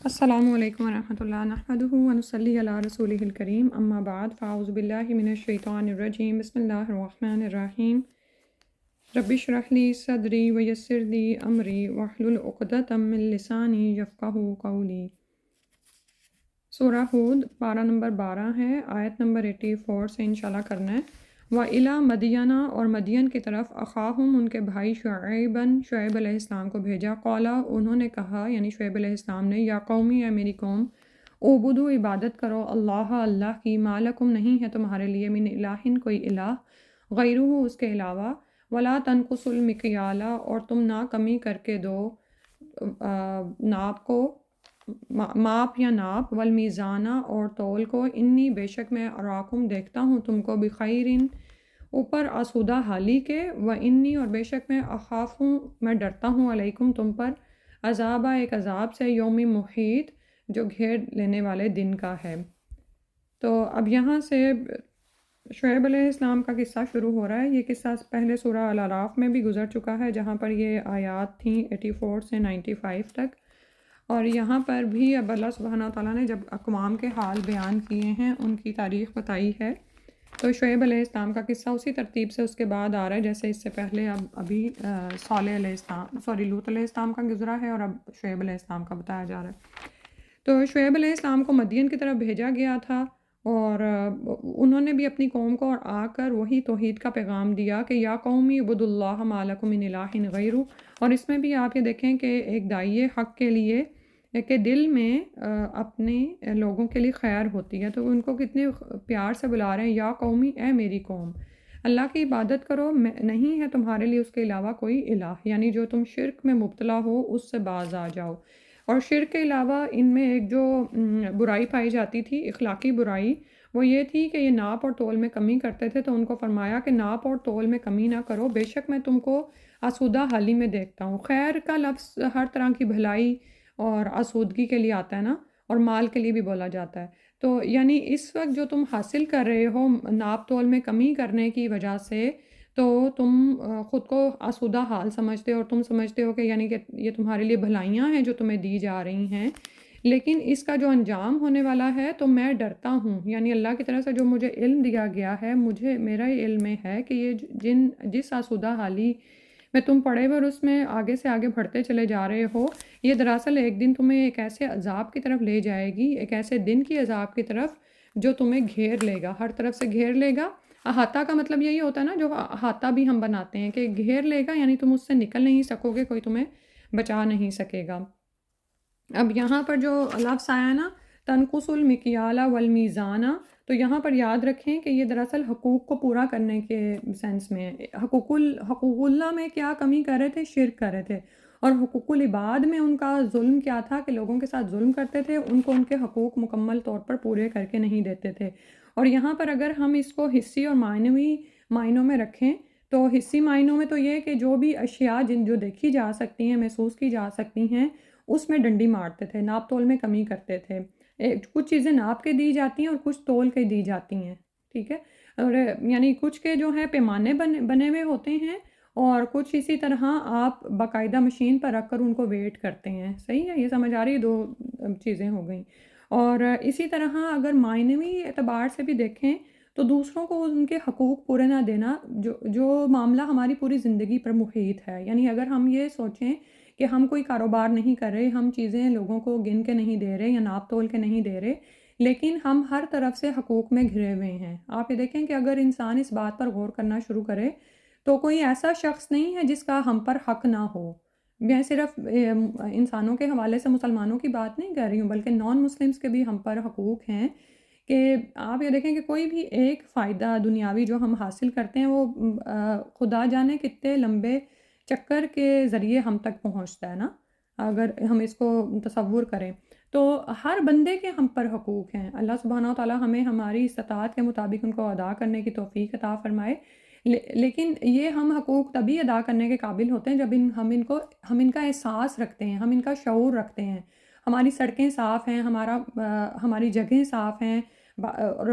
السلام علیکم ورحمۃ اللہ نحمدہ ونصلی علی رسولہ الکریم اما بعد فاعوذ باللہ من الشیطان الرجیم بسم اللہ الرحمن الرحیم رب اشرح لی صدری ویسر لی امری واحلل عقدۃ من لسانی یفقہوا قولی۔ سورہ ہود پارہ نمبر 12 ہے، آیت نمبر 84 سے انشاءاللہ کرنا ہے۔ وَإِلَىٰ مَدْيَنَ اور مدین کی طرف اخاہم ان کے بھائی شعیب علیہ السلام کو بھیجا۔ قالا انہوں نے کہا، یعنی شعیب علیہ السلام نے، یا قومی اے میری قوم، اعبدو عبادت کرو اللہ کی، ما لکم نہیں ہے تمہارے لیے، من الہ کوئی الہ، غیرہ اس کے علاوہ، ولا تنقصوا المکیال اور تم نہ کمی کر کے دو ناپ کو، ماپ یا ناپ، والمیزانہ اور تول کو، انی بے شک میں اراکم دیکھتا ہوں تم کو، بخیرن اوپر آسودہ حالی کے، و انی اور بے شک میں اخاف ہوں میں ڈرتا ہوں، علیکم تم پر، عذابہ ایک عذاب سے، یوم محیط جو گھیر لینے والے دن کا ہے۔ تو اب یہاں سے شعیب علیہ السلام کا قصہ شروع ہو رہا ہے۔ یہ قصہ پہلے سورہ الاعراف میں بھی گزر چکا ہے، جہاں پر یہ آیات تھیں 84 سے 95 تک، اور یہاں پر بھی اب اللہ سبحانہ تعالیٰ نے جب اقوام کے حال بیان کیے ہیں، ان کی تاریخ بتائی ہے، تو شعیب علیہ السلام کا قصہ اسی ترتیب سے اس کے بعد آ رہا ہے، جیسے اس سے پہلے ابھی لوط علیہ السلام کا گزرا ہے، اور اب شعیب علیہ السلام کا بتایا جا رہا ہے۔ تو شعیب علیہ السلام کو مدین کی طرف بھیجا گیا تھا، اور انہوں نے بھی اپنی قوم کو آ کر وہی توحید کا پیغام دیا کہ یا قومی عبدوا اللہ ما لکم من الہ غیرہ۔ اور اس میں بھی آپ یہ دیکھیں کہ ایک داعی حق کے لیے کہ دل میں اپنے لوگوں کے لیے خیر ہوتی ہے، تو ان کو کتنے پیار سے بلا رہے ہیں، یا قومی اے میری قوم، اللہ کی عبادت کرو، نہیں ہے تمہارے لیے اس کے علاوہ کوئی الہ، یعنی جو تم شرک میں مبتلا ہو اس سے باز آ جاؤ۔ اور شرک کے علاوہ ان میں ایک جو برائی پائی جاتی تھی، اخلاقی برائی، وہ یہ تھی کہ یہ ناپ اور تول میں کمی کرتے تھے، تو ان کو فرمایا کہ ناپ اور تول میں کمی نہ کرو، بے شک میں تم کو آسودہ حالی میں دیکھتا ہوں۔ خیر کا لفظ ہر طرح کی بھلائی اور آسودگی کے لیے آتا ہے نا، اور مال کے لیے بھی بولا جاتا ہے۔ تو یعنی اس وقت جو تم حاصل کر رہے ہو ناپ تول میں کمی کرنے کی وجہ سے، تو تم خود کو آسودہ حال سمجھتے ہو، اور تم سمجھتے ہو کہ یعنی کہ یہ تمہارے لیے بھلائیاں ہیں جو تمہیں دی جا رہی ہیں، لیکن اس کا جو انجام ہونے والا ہے تو میں ڈرتا ہوں، یعنی اللہ کی طرف سے جو مجھے علم دیا گیا ہے، میرا علم میں ہے کہ یہ جس آسودہ حالی میں تم پڑے ہوئے اور اس میں آگے سے آگے بڑھتے چلے جا رہے ہو، یہ دراصل ایک دن تمہیں ایک ایسے عذاب کی طرف لے جائے گی، ایک ایسے دن کی عذاب کی طرف جو تمہیں گھیر لے گا، ہر طرف سے گھیر لے گا۔ احاطہ کا مطلب یہی ہوتا ہے نا، جو احاطہ بھی ہم بناتے ہیں کہ گھیر لے گا، یعنی تم اس سے نکل نہیں سکو گے، کوئی تمہیں بچا نہیں سکے گا۔ اب یہاں پر جو لفظ آیا نا، تنقص المکیال والمیزان، تو یہاں پر یاد رکھیں کہ یہ دراصل حقوق کو پورا کرنے کے سینس میں ہے۔ حقوق اللہ میں کیا کمی کر رہے تھے؟ شرک کر رہے تھے، اور حقوق العباد میں ان کا ظلم کیا تھا کہ لوگوں کے ساتھ ظلم کرتے تھے، ان کو ان کے حقوق مکمل طور پر پورے کر کے نہیں دیتے تھے۔ اور یہاں پر اگر ہم اس کو حصی اور معنوی معنوں میں رکھیں، تو حصی معنوں میں تو یہ کہ جو بھی اشیاء جو دیکھی جا سکتی ہیں، محسوس کی جا سکتی ہیں، اس میں ڈنڈی مارتے تھے، ناپ تول میں کمی کرتے تھے۔ کچھ چیزیں ناپ کے دی جاتی ہیں اور کچھ تول کے دی جاتی ہیں، ٹھیک ہے، اور یعنی کچھ کے جو ہیں پیمانے بنے ہوئے ہوتے ہیں، اور کچھ اسی طرح آپ باقاعدہ مشین پر رکھ کر ان کو ویٹ کرتے ہیں۔ صحیح ہے، یہ سمجھ آ رہی ہے؟ دو چیزیں ہو گئیں۔ اور اسی طرح اگر معنوی اعتبار سے بھی دیکھیں تو دوسروں کو ان کے حقوق پورے نہ دینا، جو معاملہ ہماری پوری زندگی پر محیط ہے، یعنی اگر ہم یہ سوچیں کہ ہم کوئی کاروبار نہیں کر رہے، ہم چیزیں لوگوں کو گن کے نہیں دے رہے یا ناپ تول کے نہیں دے رہے، لیکن ہم ہر طرف سے حقوق میں گھرے ہوئے ہیں۔ آپ یہ دیکھیں کہ اگر انسان اس بات پر غور کرنا شروع کرے تو کوئی ایسا شخص نہیں ہے جس کا ہم پر حق نہ ہو۔ میں صرف انسانوں کے حوالے سے مسلمانوں کی بات نہیں کر رہی ہوں، بلکہ نان مسلمز کے بھی ہم پر حقوق ہیں، کہ آپ یہ دیکھیں کہ کوئی بھی ایک فائدہ دنیاوی جو ہم حاصل کرتے ہیں، وہ خدا جانے کتنے لمبے چکر کے ذریعے ہم تک پہنچتا ہے نا، اگر ہم اس کو تصور کریں تو ہر بندے کے ہم پر حقوق ہیں۔ اللہ سبحانہ و تعالیٰ ہمیں ہماری استطاعت کے مطابق ان کو ادا کرنے کی توفیق عطا فرمائے، لیکن یہ ہم حقوق تبھی ادا کرنے کے قابل ہوتے ہیں جب ہم ان کا احساس رکھتے ہیں، ہم ان کا شعور رکھتے ہیں، ہماری سڑکیں صاف ہیں، ہماری جگہیں صاف ہیں، اور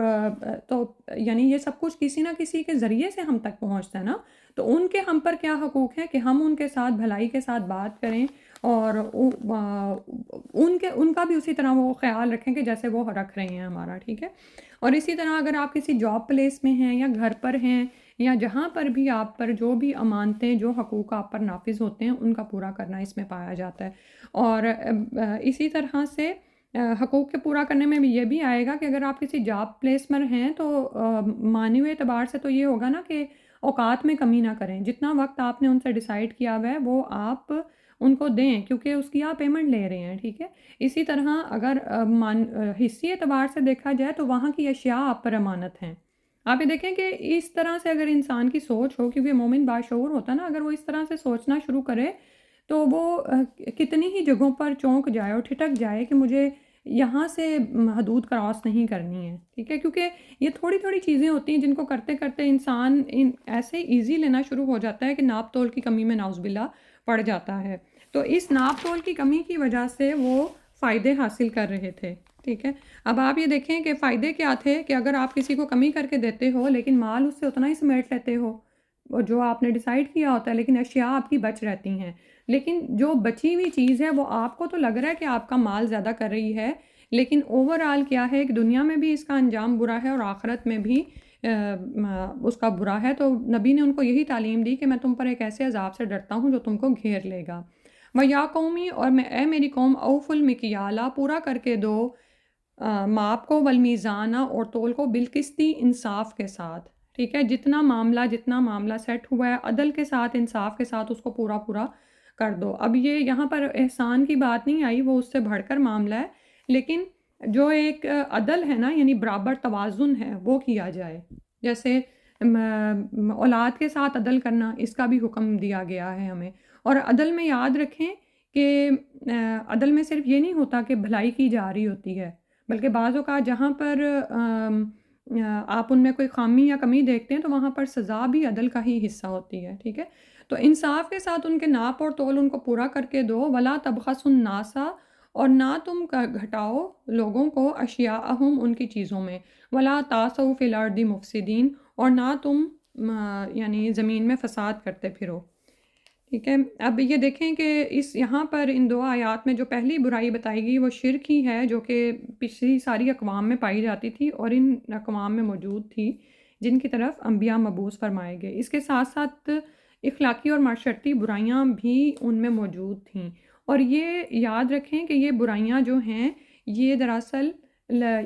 تو یعنی یہ سب کچھ کسی نہ کسی کے ذریعے سے ہم تک پہنچتا ہے نا، تو ان کے ہم پر کیا حقوق ہیں کہ ہم ان کے ساتھ بھلائی کے ساتھ بات کریں، اور ان کا بھی اسی طرح وہ خیال رکھیں کہ جیسے وہ رکھ رہے ہیں ہمارا، ٹھیک ہے۔ اور اسی طرح اگر آپ کسی جاب پلیس میں ہیں یا گھر پر ہیں یا جہاں پر بھی آپ پر جو بھی امانتیں، جو حقوق آپ پر نافذ ہوتے ہیں، ان کا پورا کرنا اس میں پایا جاتا ہے۔ اور اسی طرح سے حقوق کے پورا کرنے میں بھی یہ بھی آئے گا کہ اگر آپ کسی جاب پلیس پر ہیں تو معنوی اعتبار سے تو یہ ہوگا نا کہ اوقات میں کمی نہ کریں، جتنا وقت آپ نے ان سے ڈیسائیڈ کیا ہوا ہے وہ آپ ان کو دیں، کیونکہ اس کی آپ پیمنٹ لے رہے ہیں، ٹھیک ہے۔ اسی طرح اگر حصی اعتبار سے دیکھا جائے تو وہاں کی اشیاء آپ پر امانت ہیں۔ آپ یہ دیکھیں کہ اس طرح سے اگر انسان کی سوچ ہو، کیونکہ مومن باشعور ہوتا ہے نا، اگر وہ اس طرح سے سوچنا شروع کرے تو وہ کتنی ہی جگہوں پر چونک جائے اور ٹھٹک جائے کہ مجھے یہاں سے حدود کراس نہیں کرنی ہے، ٹھیک ہے۔ کیونکہ یہ تھوڑی تھوڑی چیزیں ہوتی ہیں جن کو کرتے کرتے انسان ایسے ایزی لینا شروع ہو جاتا ہے کہ ناپ تول کی کمی میں نعوذ باللہ پڑ جاتا ہے۔ تو اس ناپ تول کی کمی کی وجہ سے وہ فائدے حاصل کر رہے تھے، ٹھیک ہے۔ اب آپ یہ دیکھیں کہ فائدے کیا تھے کہ اگر آپ کسی کو کمی کر کے دیتے ہو لیکن مال اس سے اتنا ہی سمیٹ لیتے ہو اور جو آپ نے ڈیسائیڈ کیا ہوتا ہے، لیکن اشیاء آپ کی بچ رہتی ہیں، لیکن جو بچی ہوئی چیز ہے وہ آپ کو تو لگ رہا ہے کہ آپ کا مال زیادہ کر رہی ہے، لیکن اوورآل کیا ہے کہ دنیا میں بھی اس کا انجام برا ہے اور آخرت میں بھی اس کا برا ہے۔ تو نبی نے ان کو یہی تعلیم دی کہ میں تم پر ایک ایسے عذاب سے ڈرتا ہوں جو تم کو گھیر لے گا۔ وَيَا قَوْمِ، اور اے میری قوم، اوفوا الْمِكْيَالَ، پورا کر کے دو ماپ کو، والمیزانہ، اور تول کو، بالقسطی، انصاف کے ساتھ، ٹھیک ہے۔ جتنا معاملہ سیٹ ہوا ہے عدل کے ساتھ، انصاف کے ساتھ اس کو پورا پورا کر دو۔ اب یہ یہاں پر احسان کی بات نہیں آئی، وہ اس سے بڑھ کر معاملہ ہے، لیکن جو ایک عدل ہے نا، یعنی برابر توازن ہے، وہ کیا جائے۔ جیسے اولاد کے ساتھ عدل کرنا، اس کا بھی حکم دیا گیا ہے ہمیں۔ اور عدل میں یاد رکھیں کہ عدل میں صرف یہ نہیں ہوتا کہ بھلائی کی جا رہی ہوتی ہے، بلکہ بعض اوقات جہاں پر آپ ان میں کوئی خامی یا کمی دیکھتے ہیں تو وہاں پر سزا بھی عدل کا ہی حصہ ہوتی ہے، ٹھیک ہے۔ تو انصاف کے ساتھ ان کے ناپ اور تول ان کو پورا کر کے دو۔ ولا تبخسوا الناس، اور نہ تم گھٹاؤ لوگوں کو، اشیاءہم، ان کی چیزوں میں، ولا تعثوا فی الارض مفسدین، اور نہ تم یعنی زمین میں فساد کرتے پھرو، ٹھیک ہے۔ اب یہ دیکھیں کہ یہاں پر ان دو آیات میں جو پہلی برائی بتائی گئی وہ شرک ہی ہے، جو کہ پچھلی ساری اقوام میں پائی جاتی تھی اور ان اقوام میں موجود تھی جن کی طرف انبیاء مبعوث فرمائے گئے۔ اس کے ساتھ ساتھ اخلاقی اور معاشرتی برائیاں بھی ان میں موجود تھیں، اور یہ یاد رکھیں کہ یہ برائیاں جو ہیں یہ دراصل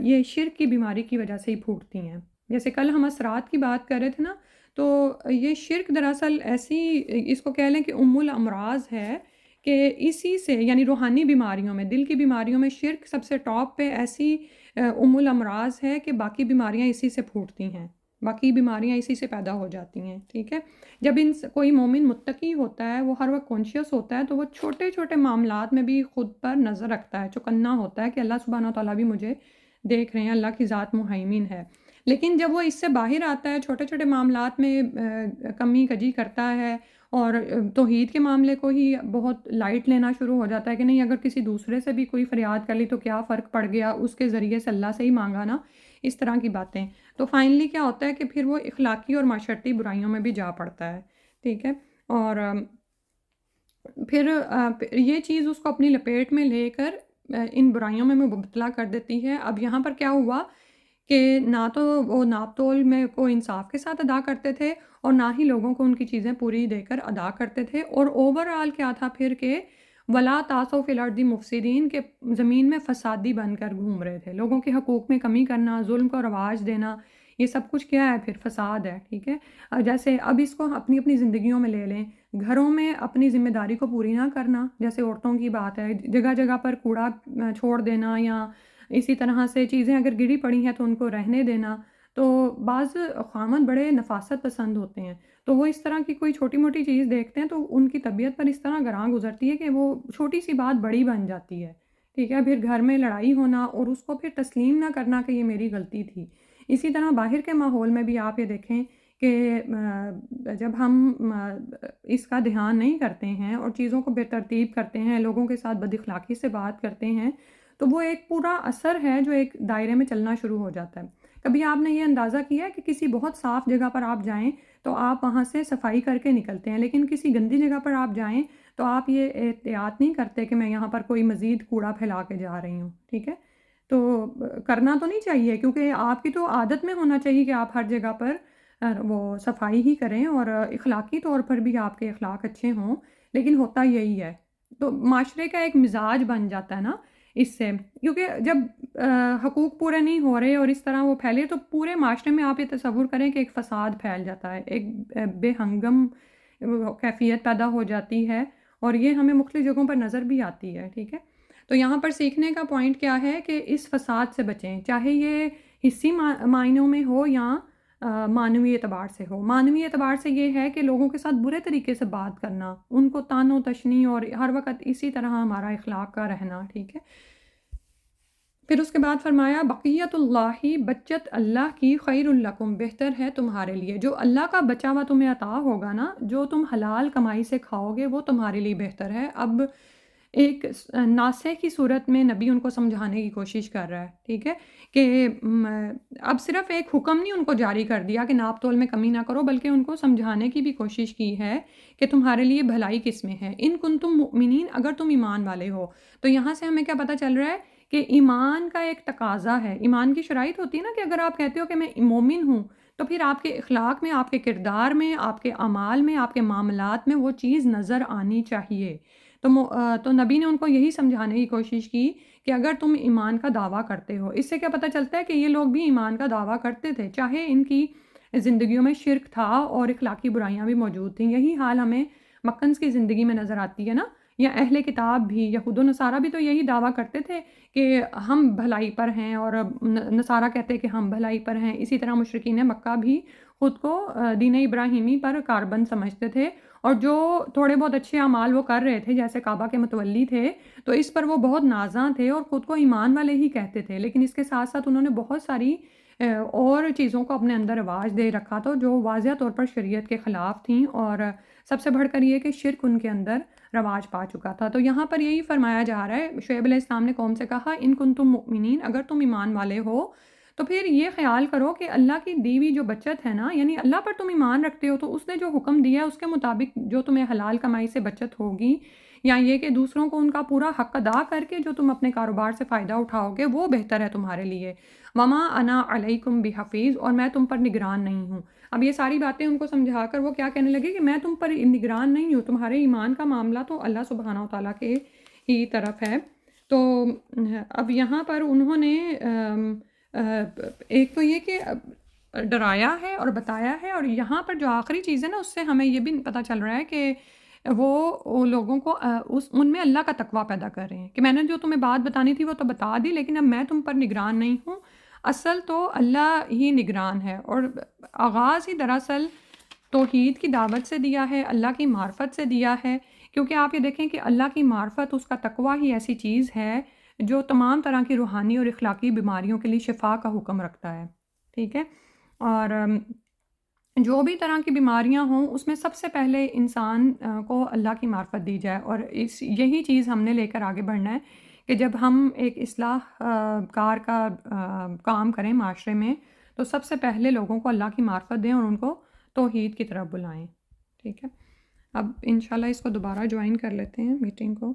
یہ شرک کی بیماری کی وجہ سے ہی پھوٹتی ہیں۔ جیسے کل ہم اثرات کی بات کر رہے تھے نا، تو یہ شرک دراصل ایسی، اس کو کہہ لیں کہ ام الامراض ہے، کہ اسی سے یعنی روحانی بیماریوں میں، دل کی بیماریوں میں شرک سب سے ٹاپ پہ ایسی ام الامراض ہے کہ باقی بیماریاں اسی سے پھوٹتی ہیں، باقی بیماریاں اسی سے پیدا ہو جاتی ہیں، ٹھیک ہے۔ جب کوئی مومن متقی ہوتا ہے، وہ ہر وقت کانشیس ہوتا ہے، تو وہ چھوٹے چھوٹے معاملات میں بھی خود پر نظر رکھتا ہے، چوکنا ہوتا ہے کہ اللہ سبحانہ و تعالیٰ بھی مجھے دیکھ رہے ہیں، اللہ کی ذات مہیمن ہے۔ لیکن جب وہ اس سے باہر آتا ہے، چھوٹے چھوٹے معاملات میں کمی کجی کرتا ہے اور توحید کے معاملے کو ہی بہت لائٹ لینا شروع ہو جاتا ہے کہ نہیں، اگر کسی دوسرے سے بھی کوئی فریاد کر لی تو کیا فرق پڑ گیا، اس کے ذریعے سے اللہ سے ہی مانگا نا، اس طرح کی باتیں، تو فائنلی کیا ہوتا ہے کہ پھر وہ اخلاقی اور معاشرتی برائیوں میں بھی جا پڑتا ہے، ٹھیک ہے۔ اور پھر یہ چیز اس کو اپنی لپیٹ میں لے کر ان برائیوں میں مبتلا کر دیتی ہے۔ اب یہاں پر کیا ہوا کہ نہ تو وہ ناپ تول میں کو انصاف کے ساتھ ادا کرتے تھے اور نہ ہی لوگوں کو ان کی چیزیں پوری دے کر ادا کرتے تھے، اور اوورآل کیا تھا پھر کہ ولا تعثوا فی الارض مفسدین، کے زمین میں فسادی بن کر گھوم رہے تھے، لوگوں کے حقوق میں کمی کرنا، ظلم کو رواج دینا، یہ سب کچھ کیا ہے، پھر فساد ہے، ٹھیک ہے۔ جیسے اب اس کو اپنی اپنی زندگیوں میں لے لیں، گھروں میں اپنی ذمہ داری کو پوری نہ کرنا، جیسے عورتوں کی بات ہے، جگہ جگہ پر کوڑا چھوڑ دینا، یا اسی طرح سے چیزیں اگر گری پڑی ہیں تو ان کو رہنے دینا۔ تو بعض خامد بڑے نفاست پسند ہوتے ہیں، تو وہ اس طرح کی کوئی چھوٹی موٹی چیز دیکھتے ہیں تو ان کی طبیعت پر اس طرح گراں گزرتی ہے کہ وہ چھوٹی سی بات بڑی بن جاتی ہے، ٹھیک ہے۔ پھر گھر میں لڑائی ہونا اور اس کو پھر تسلیم نہ کرنا کہ یہ میری غلطی تھی۔ اسی طرح باہر کے ماحول میں بھی آپ یہ دیکھیں کہ جب ہم اس کا دھیان نہیں کرتے ہیں اور چیزوں کو بے ترتیب کرتے ہیں، لوگوں کے ساتھ بد اخلاقی سے بات کرتے ہیں، تو وہ ایک پورا اثر ہے جو ایک دائرے میں چلنا شروع ہو جاتا ہے۔ کبھی آپ نے یہ اندازہ کیا ہے کہ کسی بہت صاف جگہ پر آپ جائیں تو آپ وہاں سے صفائی کر کے نکلتے ہیں، لیکن کسی گندی جگہ پر آپ جائیں تو آپ یہ احتیاط نہیں کرتے کہ میں یہاں پر کوئی مزید کوڑا پھیلا کے جا رہی ہوں، ٹھیک ہے؟ تو کرنا تو نہیں چاہیے، کیونکہ آپ کی تو عادت میں ہونا چاہیے کہ آپ ہر جگہ پر وہ صفائی ہی کریں، اور اخلاقی طور پر بھی آپ کے اخلاق اچھے ہوں، لیکن ہوتا یہی ہے۔ تو معاشرے کا ایک مزاج بن جاتا ہے نا اس سے، کیونکہ جب حقوق پورے نہیں ہو رہے اور اس طرح وہ پھیلے تو پورے معاشرے میں آپ یہ تصور کریں کہ ایک فساد پھیل جاتا ہے، ایک بے ہنگم کیفیت پیدا ہو جاتی ہے، اور یہ ہمیں مختلف جگہوں پر نظر بھی آتی ہے، ٹھیک ہے؟ تو یہاں پر سیکھنے کا پوائنٹ کیا ہے کہ اس فساد سے بچیں، چاہے یہ حصی معنوں میں ہو یا معنوی اعتبار سے ہو۔ معنوی اعتبار سے یہ ہے کہ لوگوں کے ساتھ برے طریقے سے بات کرنا، ان کو طعن و تشنیع، اور ہر وقت اسی طرح ہمارا اخلاق کا رہنا، ٹھیک ہے؟ پھر اس کے بعد فرمایا بقیت اللہ، بچت اللہ کی خیر لکم، بہتر ہے تمہارے لیے۔ جو اللہ کا بچا ہوا تمہیں عطا ہوگا نا، جو تم حلال کمائی سے کھاؤ گے، وہ تمہارے لیے بہتر ہے۔ اب ایک ناصح کی صورت میں نبی ان کو سمجھانے کی کوشش کر رہا ہے، ٹھیک ہے؟ کہ اب صرف ایک حکم نہیں ان کو جاری کر دیا کہ ناپ تول میں کمی نہ کرو، بلکہ ان کو سمجھانے کی بھی کوشش کی ہے کہ تمہارے لیے بھلائی کس میں ہے، ان کنتم مؤمنین، اگر تم ایمان والے ہو۔ تو یہاں سے ہمیں کیا پتہ چل رہا ہے کہ ایمان کا ایک تقاضا ہے، ایمان کی شرائط ہوتی ہے نا کہ اگر آپ کہتے ہو کہ میں مومن ہوں، تو پھر آپ کے اخلاق میں، آپ کے کردار میں، آپ کے اعمال میں، آپ کے معاملات میں وہ چیز نظر آنی چاہیے۔ تو نبی نے ان کو یہی سمجھانے کی کوشش کی کہ اگر تم ایمان کا دعویٰ کرتے ہو، اس سے کیا پتہ چلتا ہے کہ یہ لوگ بھی ایمان کا دعویٰ کرتے تھے، چاہے ان کی زندگیوں میں شرک تھا اور اخلاقی برائیاں بھی موجود تھیں۔ یہی حال ہمیں مکنز کی زندگی میں نظر آتی ہے نا، یا اہل کتاب بھی، یہود و نصارہ بھی تو یہی دعویٰ کرتے تھے کہ ہم بھلائی پر ہیں، اور نصارہ کہتے کہ ہم بھلائی پر ہیں۔ اسی طرح مشرکین مکہ بھی خود کو دین ابراہیمی پر کاربند سمجھتے تھے، اور جو تھوڑے بہت اچھے اعمال وہ کر رہے تھے، جیسے کعبہ کے متولی تھے، تو اس پر وہ بہت نازاں تھے اور خود کو ایمان والے ہی کہتے تھے، لیکن اس کے ساتھ ساتھ انہوں نے بہت ساری اور چیزوں کو اپنے اندر رواج دے رکھا تھا جو واضح طور پر شریعت کے خلاف تھیں، اور سب سے بڑھ کر یہ کہ شرک ان کے اندر رواج پا چکا تھا۔ تو یہاں پر یہی فرمایا جا رہا ہے، شعیب علیہ السلام نے قوم سے کہا ان کنتم مؤمنین، اگر تم ایمان والے ہو تو پھر یہ خیال کرو کہ اللہ کی دی ہوئی جو بچت ہے نا، یعنی اللہ پر تم ایمان رکھتے ہو تو اس نے جو حکم دیا ہے اس کے مطابق جو تمہیں حلال کمائی سے بچت ہوگی، یا یہ کہ دوسروں کو ان کا پورا حق ادا کر کے جو تم اپنے کاروبار سے فائدہ اٹھاؤ گے، وہ بہتر ہے تمہارے لیے۔ وما انا علیکم بحفیظ، اور میں تم پر نگران نہیں ہوں۔ اب یہ ساری باتیں ان کو سمجھا کر وہ کیا کہنے لگے کہ میں تم پر نگران نہیں ہوں، تمہارے ایمان کا معاملہ تو اللہ سبحانہ و تعالیٰ کے ہی طرف ہے۔ تو اب یہاں پر انہوں نے ایک تو یہ کہ ڈرایا ہے اور بتایا ہے، اور یہاں پر جو آخری چیز ہے نا، اس سے ہمیں یہ بھی پتہ چل رہا ہے کہ وہ لوگوں کو ان میں اللہ کا تقویٰ پیدا کر رہے ہیں کہ میں نے جو تمہیں بات بتانی تھی وہ تو بتا دی، لیکن اب میں تم پر نگران نہیں ہوں، اصل تو اللہ ہی نگران ہے۔ اور آغاز ہی دراصل توحید کی دعوت سے دیا ہے، اللہ کی معرفت سے دیا ہے، کیونکہ آپ یہ دیکھیں کہ اللہ کی معرفت، اس کا تقویٰ ہی ایسی چیز ہے جو تمام طرح کی روحانی اور اخلاقی بیماریوں کے لیے شفا کا حکم رکھتا ہے، ٹھیک ہے؟ اور جو بھی طرح کی بیماریاں ہوں اس میں سب سے پہلے انسان کو اللہ کی معرفت دی جائے، اور یہی چیز ہم نے لے کر آگے بڑھنا ہے کہ جب ہم ایک اصلاح کار کا کام کریں معاشرے میں، تو سب سے پہلے لوگوں کو اللہ کی معرفت دیں اور ان کو توحید کی طرف بلائیں، ٹھیک ہے؟ اب انشاءاللہ اس کو دوبارہ جوائن کر لیتے ہیں میٹنگ کو۔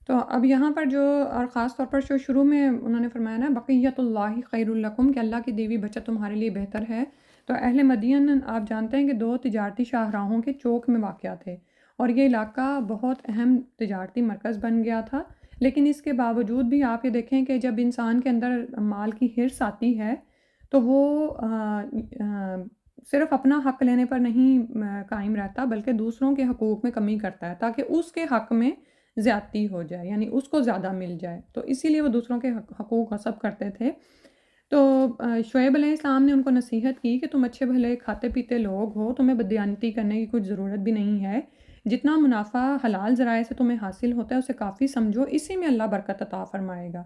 تو اب یہاں پر جو، اور خاص طور پر جو شروع میں انہوں نے فرمایا نا بقیت اللہ خیر لکم، کہ اللہ کی دی ہوئی بچت تمہارے لیے بہتر ہے۔ تو اہل مدین آپ جانتے ہیں کہ 2 تجارتی شاہراہوں کے چوک میں واقع تھے، اور یہ علاقہ بہت اہم تجارتی مرکز بن گیا تھا، لیکن اس کے باوجود بھی آپ یہ دیکھیں کہ جب انسان کے اندر مال کی حرص آتی ہے تو وہ صرف اپنا حق لینے پر نہیں قائم رہتا، بلکہ دوسروں کے حقوق میں کمی کرتا ہے تاکہ اس کے حق میں زیادتی ہو جائے، یعنی اس کو زیادہ مل جائے، تو اسی لیے وہ دوسروں کے حقوق غصب کرتے تھے۔ تو شعیب علیہ السلام نے ان کو نصیحت کی کہ تم اچھے بھلے کھاتے پیتے لوگ ہو، تمہیں بددیانتی کرنے کی کچھ ضرورت بھی نہیں ہے، جتنا منافع حلال ذرائع سے تمہیں حاصل ہوتا ہے اسے کافی سمجھو، اسی میں اللہ برکت عطا فرمائے گا۔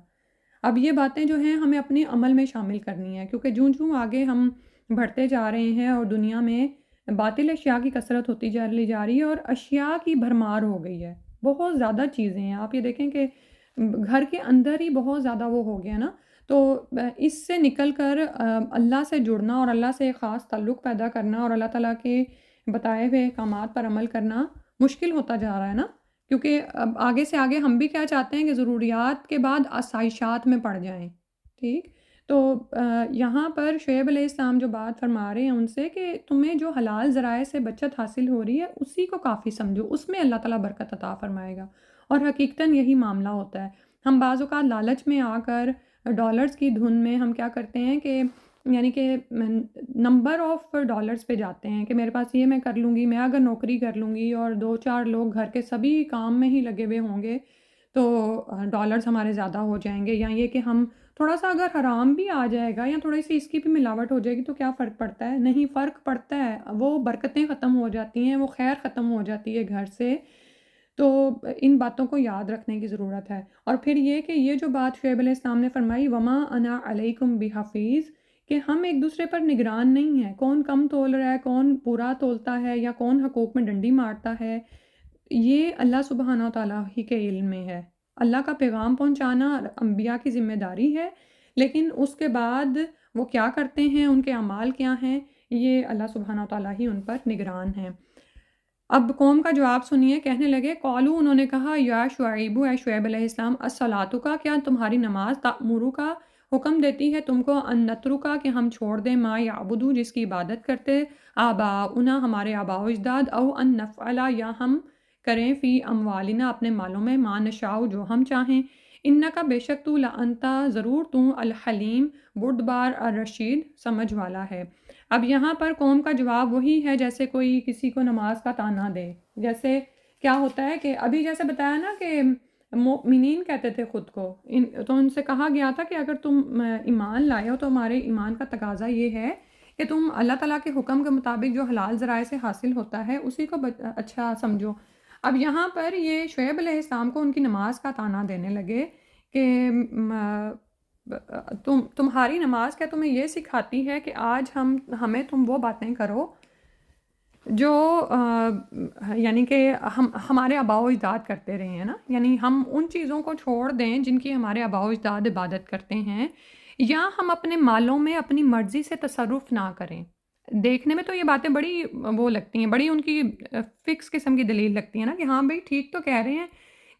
اب یہ باتیں جو ہیں ہمیں اپنے عمل میں شامل کرنی ہے، کیونکہ جوں جوں آگے ہم بڑھتے جا رہے ہیں اور دنیا میں باطل اشیاء کی کثرت ہوتی جا رہی ہے اور اشیاء کی بھرمار ہو گئی ہے، بہت زیادہ چیزیں ہیں، آپ یہ دیکھیں کہ گھر کے اندر ہی بہت زیادہ وہ ہو گیا نا، تو اس سے نکل کر اللہ سے جڑنا اور اللہ سے خاص تعلق پیدا کرنا اور اللہ تعالیٰ کے بتائے ہوئے احکامات پر عمل کرنا مشکل ہوتا جا رہا ہے نا، کیونکہ اب آگے سے آگے ہم بھی کیا چاہتے ہیں کہ ضروریات کے بعد آسائشات میں پڑ جائیں، ٹھیک؟ تو یہاں پر شعیب علیہ السلام جو بات فرما رہے ہیں ان سے کہ تمہیں جو حلال ذرائع سے بچت حاصل ہو رہی ہے اسی کو کافی سمجھو، اس میں اللہ تعالیٰ برکت عطا فرمائے گا، اور حقیقتاً یہی معاملہ ہوتا ہے۔ ہم بعض اوقات لالچ میں آ کر ڈالرز کی دھن میں ہم کیا کرتے ہیں کہ یعنی کہ نمبر آف ڈالرز پہ جاتے ہیں کہ میرے پاس یہ میں کر لوں گی، میں اگر نوکری کر لوں گی اور 2-4 لوگ گھر کے سبھی کام میں ہی لگے ہوئے ہوں گے تو ڈالرز ہمارے زیادہ ہو جائیں گے، یا یہ کہ ہم تھوڑا سا اگر حرام بھی آ جائے گا یا تھوڑی سی اس کی بھی ملاوٹ ہو جائے گی تو کیا فرق پڑتا ہے؟ نہیں فرق پڑتا ہے، وہ برکتیں ختم ہو جاتی ہیں، وہ خیر ختم ہو جاتی ہے گھر سے۔ تو ان باتوں کو یاد رکھنے کی ضرورت ہے۔ اور پھر یہ کہ یہ جو بات شعیب علیہ السلام نے فرمائی وما انا علیکم بحفیظ، کہ ہم ایک دوسرے پر نگران نہیں ہیں، کون کم تول رہا ہے، کون پورا تولتا ہے، یا کون حقوق میں ڈنڈی مارتا ہے، یہ اللہ سبحانہ و تعالیٰ ہی کے علم میں ہے۔ اللہ کا پیغام پہنچانا انبیاء کی ذمہ داری ہے، لیکن اس کے بعد وہ کیا کرتے ہیں، ان کے اعمال کیا ہیں، یہ اللہ سبحانہ و تعالیٰ ہی ان پر نگران ہیں۔ اب قوم کا جواب سنیے، کہنے لگے قالو، انہوں نے کہا یا شعیب، اے شعیب علیہ السلام، الصلاۃ کا، کیا تمہاری نماز، تأمرو کا حکم دیتی ہے تم کو، ان نترک، کہ ہم چھوڑ دیں، ما یعبدو، جس کی عبادت کرتے، آباؤنا، ہمارے آباء و اجداد، او ان نفعل، یا ہم کریں، فی اموالنا، اپنے مالوں میں، ما نشاء، جو ہم چاہیں، انکا، بے شک تو، لانتا، ضرور تو، الحلیم، بردبار، الرشید، سمجھ والا ہے۔ اب یہاں پر قوم کا جواب وہی ہے جیسے کوئی کسی کو نماز کا طعنہ دے، جیسے کیا ہوتا ہے کہ ابھی جیسے بتایا نا کہ مومنین کہتے تھے خود کو، تو ان سے کہا گیا تھا کہ اگر تم ایمان لائے ہو تو ہمارے ایمان کا تقاضا یہ ہے کہ تم اللہ تعالیٰ کے حکم کے مطابق جو حلال ذرائع سے حاصل ہوتا ہے اسی کو اچھا سمجھو۔ اب یہاں پر یہ شعیب علیہ السلام کو ان کی نماز کا طعنہ دینے لگے کہ تمہاری نماز کیا تمہیں یہ سکھاتی ہے کہ آج ہمیں تم وہ باتیں کرو جو یعنی کہ ہمارے آباء و اجداد کرتے رہے ہیں نا، یعنی ہم ان چیزوں کو چھوڑ دیں جن کی ہمارے آباء و اجداد عبادت کرتے ہیں، یا ہم اپنے مالوں میں اپنی مرضی سے تصرف نہ کریں۔ دیکھنے میں تو یہ باتیں بڑی وہ لگتی ہیں، بڑی ان کی فکس قسم کی دلیل لگتی ہے نا کہ ہاں بھئی ٹھیک تو کہہ رہے ہیں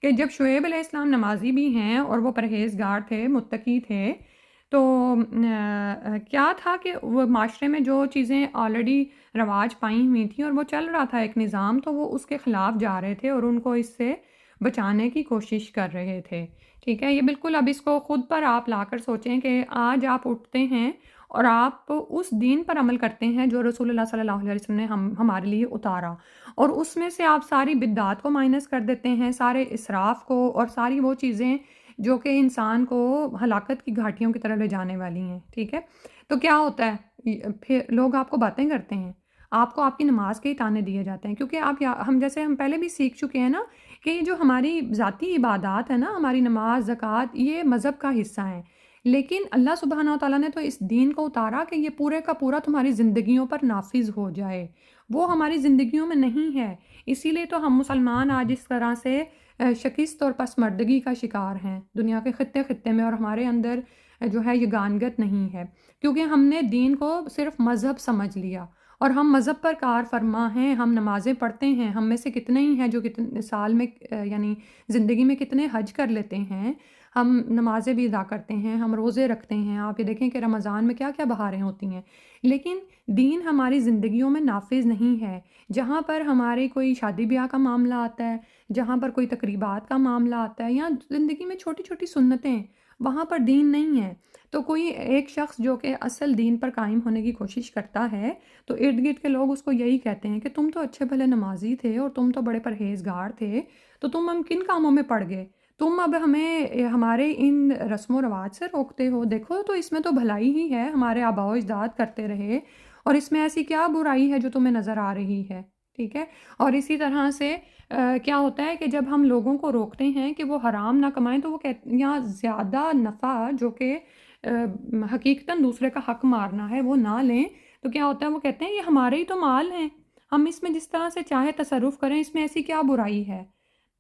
کہ جب شعیب علیہ السلام نمازی بھی ہیں اور وہ پرہیزگار تھے، متقی تھے، تو کیا تھا کہ وہ معاشرے میں جو چیزیں آلریڈی رواج پائی ہوئی تھیں اور وہ چل رہا تھا ایک نظام، تو وہ اس کے خلاف جا رہے تھے اور ان کو اس سے بچانے کی کوشش کر رہے تھے، ٹھیک ہے؟ یہ بالکل اب اس کو خود پر آپ لا کر سوچیں کہ آج آپ اٹھتے ہیں اور آپ اس دین پر عمل کرتے ہیں جو رسول اللہ صلی اللہ علیہ وسلم نے ہمارے لیے اتارا، اور اس میں سے آپ ساری بدعات کو مائنس کر دیتے ہیں، سارے اسراف کو، اور ساری وہ چیزیں جو کہ انسان کو ہلاکت کی گھاٹیوں کی طرف لے جانے والی ہیں، ٹھیک ہے؟ تو کیا ہوتا ہے، پھر لوگ آپ کو باتیں کرتے ہیں، آپ کو آپ کی نماز کے ہی طعنے دیے جاتے ہیں، کیونکہ ہم پہلے بھی سیکھ چکے ہیں نا کہ یہ جو ہماری ذاتی عبادات ہے نا، ہماری نماز، زکوٰۃ، یہ مذہب کا حصہ ہیں، لیکن اللہ سبحانہ و تعالیٰ نے تو اس دین کو اتارا کہ یہ پورے کا پورا تمہاری زندگیوں پر نافذ ہو جائے، وہ ہماری زندگیوں میں نہیں ہے، اسی لیے تو ہم مسلمان آج اس طرح سے شکست اور پسماندگی کا شکار ہیں دنیا کے خطے خطے میں، اور ہمارے اندر جو ہے یگانگت نہیں ہے، کیونکہ ہم نے دین کو صرف مذہب سمجھ لیا، اور ہم مذہب پر کار فرما ہیں، ہم نمازیں پڑھتے ہیں، ہم میں سے کتنے ہی ہیں جو کتنے سال میں یعنی زندگی میں کتنے حج کر لیتے ہیں، ہم نمازیں بھی ادا کرتے ہیں، ہم روزے رکھتے ہیں، آپ یہ دیکھیں کہ رمضان میں کیا کیا بہاریں ہوتی ہیں، لیکن دین ہماری زندگیوں میں نافذ نہیں ہے۔ جہاں پر ہمارے کوئی شادی بیاہ کا معاملہ آتا ہے، جہاں پر کوئی تقریبات کا معاملہ آتا ہے، یا زندگی میں چھوٹی چھوٹی سنتیں، وہاں پر دین نہیں ہے، تو کوئی ایک شخص جو کہ اصل دین پر قائم ہونے کی کوشش کرتا ہے تو ارد گرد کے لوگ اس کو یہی کہتے ہیں کہ تم تو اچھے بھلے نمازی تھے اور تم تو بڑے پرہیزگار تھے، تو تم ہم کن کاموں میں پڑ گئے، تم اب ہمیں ہمارے ان رسم و رواج سے روکتے ہو، دیکھو تو اس میں تو بھلائی ہی ہے، ہمارے آباء و اجداد کرتے رہے، اور اس میں ایسی کیا برائی ہے جو تمہیں نظر آ رہی ہے، ٹھیک ہے؟ اور اسی طرح سے کیا ہوتا ہے کہ جب ہم لوگوں کو روکتے ہیں کہ وہ حرام نہ کمائیں، تو وہ یا زیادہ نفع جو کہ حقیقتاً دوسرے کا حق مارنا ہے وہ نہ لیں، تو کیا ہوتا ہے، وہ کہتے ہیں یہ ہمارے ہی تو مال ہیں، ہم اس میں جس طرح سے چاہے تصرف کریں، اس میں ایسی کیا برائی ہے،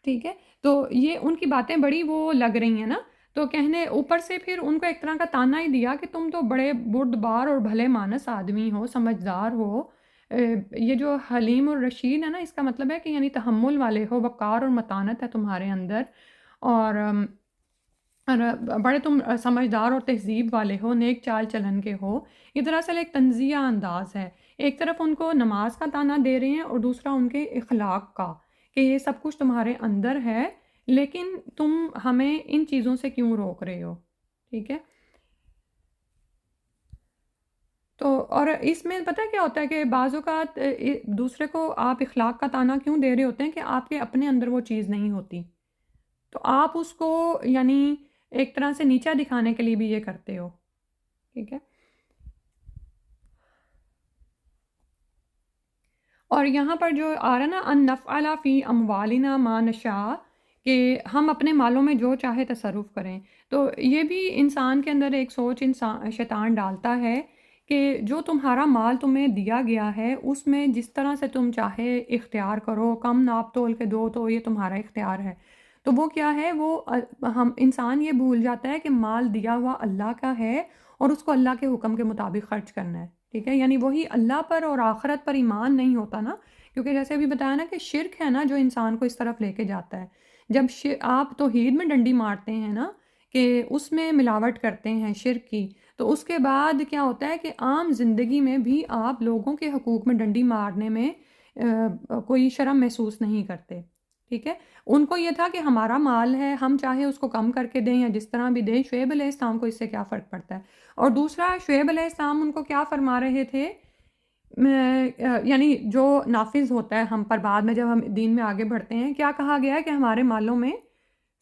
ٹھیک ہے؟ تو یہ ان کی باتیں بڑی وہ لگ رہی ہیں نا، تو کہنے اوپر سے پھر ان کو ایک طرح کا تانا ہی دیا کہ تم تو بڑے بردبار اور بھلے مانس آدمی ہو، سمجھدار ہو، یہ جو حلیم الرشید ہے نا، اس کا مطلب ہے کہ یعنی تحمل والے ہو، وقار اور متانت ہے تمہارے اندر، اور بڑے تم سمجھدار اور تہذیب والے ہو، نیک چال چلن کے ہو۔ یہ دراصل ایک تنزیہ انداز ہے، ایک طرف ان کو نماز کا تانا دے رہے ہیں اور دوسرا ان کے اخلاق کا، کہ یہ سب کچھ تمہارے اندر ہے لیکن تم ہمیں ان چیزوں سے کیوں روک رہے ہو، ٹھیک ہے۔ تو اور اس میں پتہ کیا ہوتا ہے کہ بعض اوقات دوسرے کو آپ اخلاق کا تانا کیوں دے رہے ہوتے ہیں کہ آپ کے اپنے اندر وہ چیز نہیں ہوتی، تو آپ اس کو یعنی ایک طرح سے نیچا دکھانے کے لیے بھی یہ کرتے ہو، ٹھیک ہے۔ اور یہاں پر جو آ رہا ہے نا، ان نفعل فی اموالنا ما نشاء، کہ ہم اپنے مالوں میں جو چاہے تصرف کریں، تو یہ بھی انسان کے اندر ایک سوچ انسان شیطان ڈالتا ہے کہ جو تمہارا مال تمہیں دیا گیا ہے اس میں جس طرح سے تم چاہے اختیار کرو، کم ناپ تول کے دو تو یہ تمہارا اختیار ہے۔ تو وہ کیا ہے، وہ ہم انسان یہ بھول جاتا ہے کہ مال دیا ہوا اللہ کا ہے اور اس کو اللہ کے حکم کے مطابق خرچ کرنا ہے، ٹھیک ہے۔ یعنی وہی اللہ پر اور آخرت پر ایمان نہیں ہوتا نا، کیونکہ جیسے ابھی بتایا نا کہ شرک ہے نا جو انسان کو اس طرف لے کے جاتا ہے۔ جب آپ توحید میں ڈنڈی مارتے ہیں نا، کہ اس میں ملاوٹ کرتے ہیں شرک کی، تو اس کے بعد کیا ہوتا ہے کہ عام زندگی میں بھی آپ لوگوں کے حقوق میں ڈنڈی مارنے میں کوئی شرم محسوس نہیں کرتے، ٹھیک ہے۔ ان کو یہ تھا کہ ہمارا مال ہے، ہم چاہے اس کو کم کر کے دیں یا جس طرح بھی دیں، شعیب علیہ السلام کو اس سے کیا فرق پڑتا ہے۔ اور دوسرا، شعیب علیہ السلام ان کو کیا فرما رہے تھے، یعنی جو نافذ ہوتا ہے ہم پر بعد میں جب ہم دین میں آگے بڑھتے ہیں، کیا کہا گیا ہے کہ ہمارے مالوں میں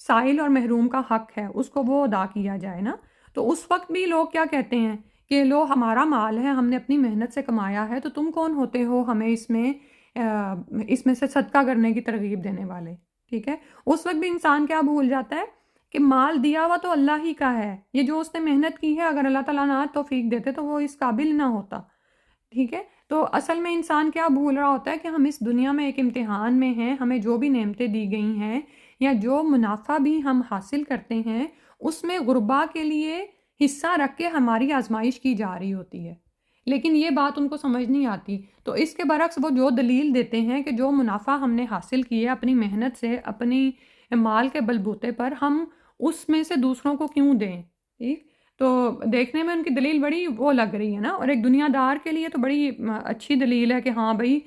سائل اور محروم کا حق ہے، اس کو وہ ادا کیا جائے نا۔ تو اس وقت بھی لوگ کیا کہتے ہیں کہ لو ہمارا مال ہے، ہم نے اپنی محنت سے کمایا ہے، تو تم کون ہوتے ہو ہمیں اس میں سے صدقہ کرنے کی ترغیب دینے والے، ٹھیک ہے۔ اس وقت بھی انسان کیا بھول جاتا ہے کہ مال دیا ہوا تو اللہ ہی کا ہے، یہ جو اس نے محنت کی ہے، اگر اللہ تعالیٰ نہ توفیق دیتے تو وہ اس قابل نہ ہوتا، ٹھیک ہے۔ تو اصل میں انسان کیا بھول رہا ہوتا ہے کہ ہم اس دنیا میں ایک امتحان میں ہیں، ہمیں جو بھی نعمتیں دی گئی ہیں یا جو منافع بھی ہم حاصل کرتے ہیں اس میں غربا کے لیے حصہ رکھ کے ہماری آزمائش کی جا رہی ہوتی ہے، لیکن یہ بات ان کو سمجھ نہیں آتی۔ تو اس کے برعکس وہ جو دلیل دیتے ہیں کہ جو منافع ہم نے حاصل کیا اپنی محنت سے، اپنی مال کے بلبوتے پر، ہم اس میں سے دوسروں کو کیوں دیں، ٹھیک۔ تو دیکھنے میں ان کی دلیل بڑی وہ لگ رہی ہے نا، اور ایک دنیا دار کے لیے تو بڑی اچھی دلیل ہے کہ ہاں بھائی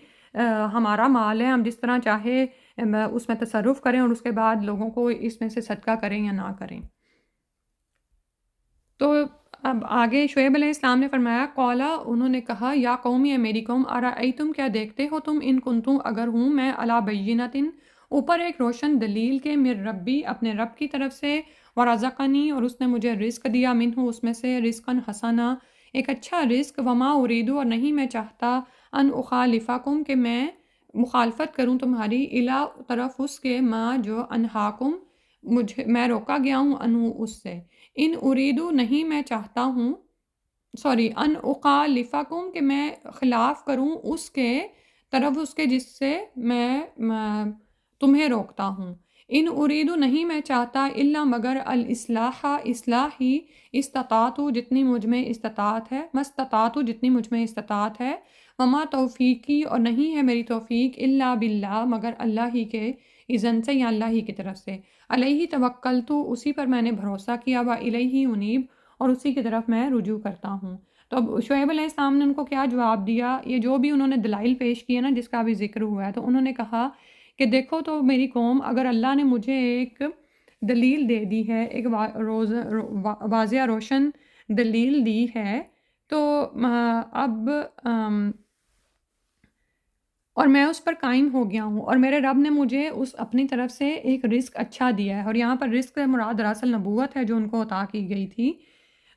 ہمارا مال ہے، ہم جس طرح چاہے اس میں تصرف کریں اور اس کے بعد لوگوں کو اس میں سے صدقہ کریں یا نہ کریں۔ تو اب آگے شعیب علیہ السلام نے فرمایا، قولا، انہوں نے کہا، یا قومی، اے میری قوم، ارأیتم، کیا دیکھتے ہو تم، ان کنتم، اگر ہوں میں، علی بینۃ، اوپر ایک روشن دلیل کے، من ربی، اپنے رب کی طرف سے، ورزقنی، اور اس نے مجھے رزق دیا، منہ، اس میں سے، رزقا حسنا، ایک اچھا رزق، وما اریدو، اور نہیں میں چاہتا، ان اخالفکم، کہ میں مخالفت کروں تمہاری، الی، طرف اس کے، ما، جو، انہاکم، مجھے میں روکا گیا ہوں، انہو، اس سے، ان اریدو، نہیں میں چاہتا ہوں، سوری، ان اخالفکم، کہ میں خلاف کروں اس کے، طرف اس کے جس سے میں تمہیں روکتا ہوں، ان اریدو، نہیں میں چاہتا، الا، مگر، الاصلاح، اصلاح ہی، استطاعت، جتنی مجھ میں استطاعت ہے، مستطاعت، جتنی مجھ میں استطاعت ہے، وما توفیقی، اور نہیں ہے میری توفیق، الا باللہ، مگر اللہ ہی کے اذن سے یا اللہ ہی کی طرف سے، علیہ توکلت، اسی پر میں نے بھروسہ کیا، و الیہ انیب، اور اسی کی طرف میں رجوع کرتا ہوں۔ تو اب شعیب علیہ السلام نے ان کو کیا جواب دیا، یہ جو بھی انہوں نے دلائل پیش کیے نا جس کا بھی ذکر ہوا ہے، تو انہوں نے کہا کہ دیکھو تو میری قوم، اگر اللہ نے مجھے ایک دلیل دے دی ہے، ایک واضح روشن دلیل دی ہے، تو اب اور میں اس پر قائم ہو گیا ہوں، اور میرے رب نے مجھے اس اپنی طرف سے ایک رزق اچھا دیا ہے، اور یہاں پر رزق سے مراد دراصل نبوت ہے جو ان کو عطا کی گئی تھی۔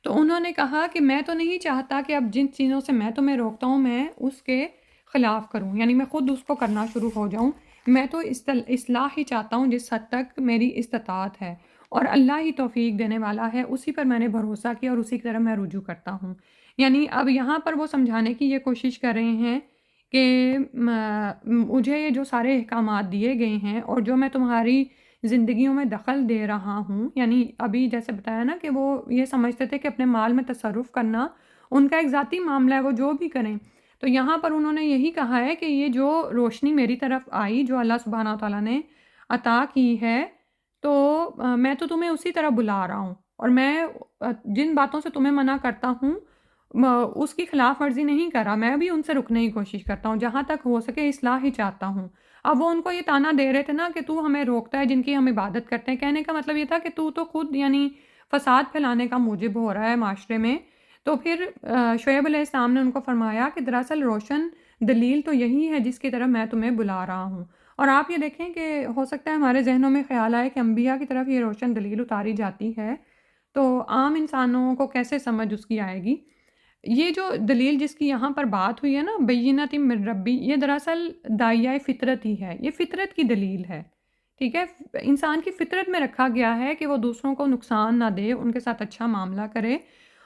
تو انہوں نے کہا کہ میں تو نہیں چاہتا کہ اب جن چیزوں سے میں تمہیں روکتا ہوں میں اس کے خلاف کروں، یعنی میں خود اس کو کرنا شروع ہو جاؤں، میں تو اصلاح ہی چاہتا ہوں جس حد تک میری استطاعت ہے، اور اللہ ہی توفیق دینے والا ہے، اسی پر میں نے بھروسہ کیا اور اسی کی طرف میں رجوع کرتا ہوں۔ یعنی اب یہاں پر وہ سمجھانے کی یہ کوشش کر رہے ہیں کہ مجھے یہ جو سارے احکامات دیے گئے ہیں اور جو میں تمہاری زندگیوں میں دخل دے رہا ہوں، یعنی ابھی جیسے بتایا نا کہ وہ یہ سمجھتے تھے کہ اپنے مال میں تصرف کرنا ان کا ایک ذاتی معاملہ ہے، وہ جو بھی کریں، تو یہاں پر انہوں نے یہی کہا ہے کہ یہ جو روشنی میری طرف آئی جو اللہ سبحانہ و تعالیٰ نے عطا کی ہے، تو میں تو تمہیں اسی طرح بلا رہا ہوں، اور میں جن باتوں سے تمہیں منع کرتا ہوں اس کی خلاف ورزی نہیں کر رہا، میں بھی ان سے رکنے کی کوشش کرتا ہوں، جہاں تک ہو سکے اصلاح ہی چاہتا ہوں۔ اب وہ ان کو یہ طعنہ دے رہے تھے نا کہ تو ہمیں روکتا ہے جن کی ہم عبادت کرتے ہیں، کہنے کا مطلب یہ تھا کہ تو خود یعنی فساد پھیلانے کا موجب ہو رہا ہے معاشرے میں۔ تو پھر شعیب علیہ السلام نے ان کو فرمایا کہ دراصل روشن دلیل تو یہی ہے جس کی طرف میں تمہیں بلا رہا ہوں۔ اور آپ یہ دیکھیں کہ ہو سکتا ہے ہمارے ذہنوں میں خیال آئے کہ انبیاء کی طرف یہ روشن دلیل اتاری جاتی ہے تو عام انسانوں کو کیسے سمجھ اس کی آئے گی۔ یہ جو دلیل جس کی یہاں پر بات ہوئی ہے نا، بینۃ من ربی، یہ دراصل داعیہ فطرت ہی ہے، یہ فطرت کی دلیل ہے، ٹھیک ہے۔ انسان کی فطرت میں رکھا گیا ہے کہ وہ دوسروں کو نقصان نہ دے، ان کے ساتھ اچھا معاملہ کرے،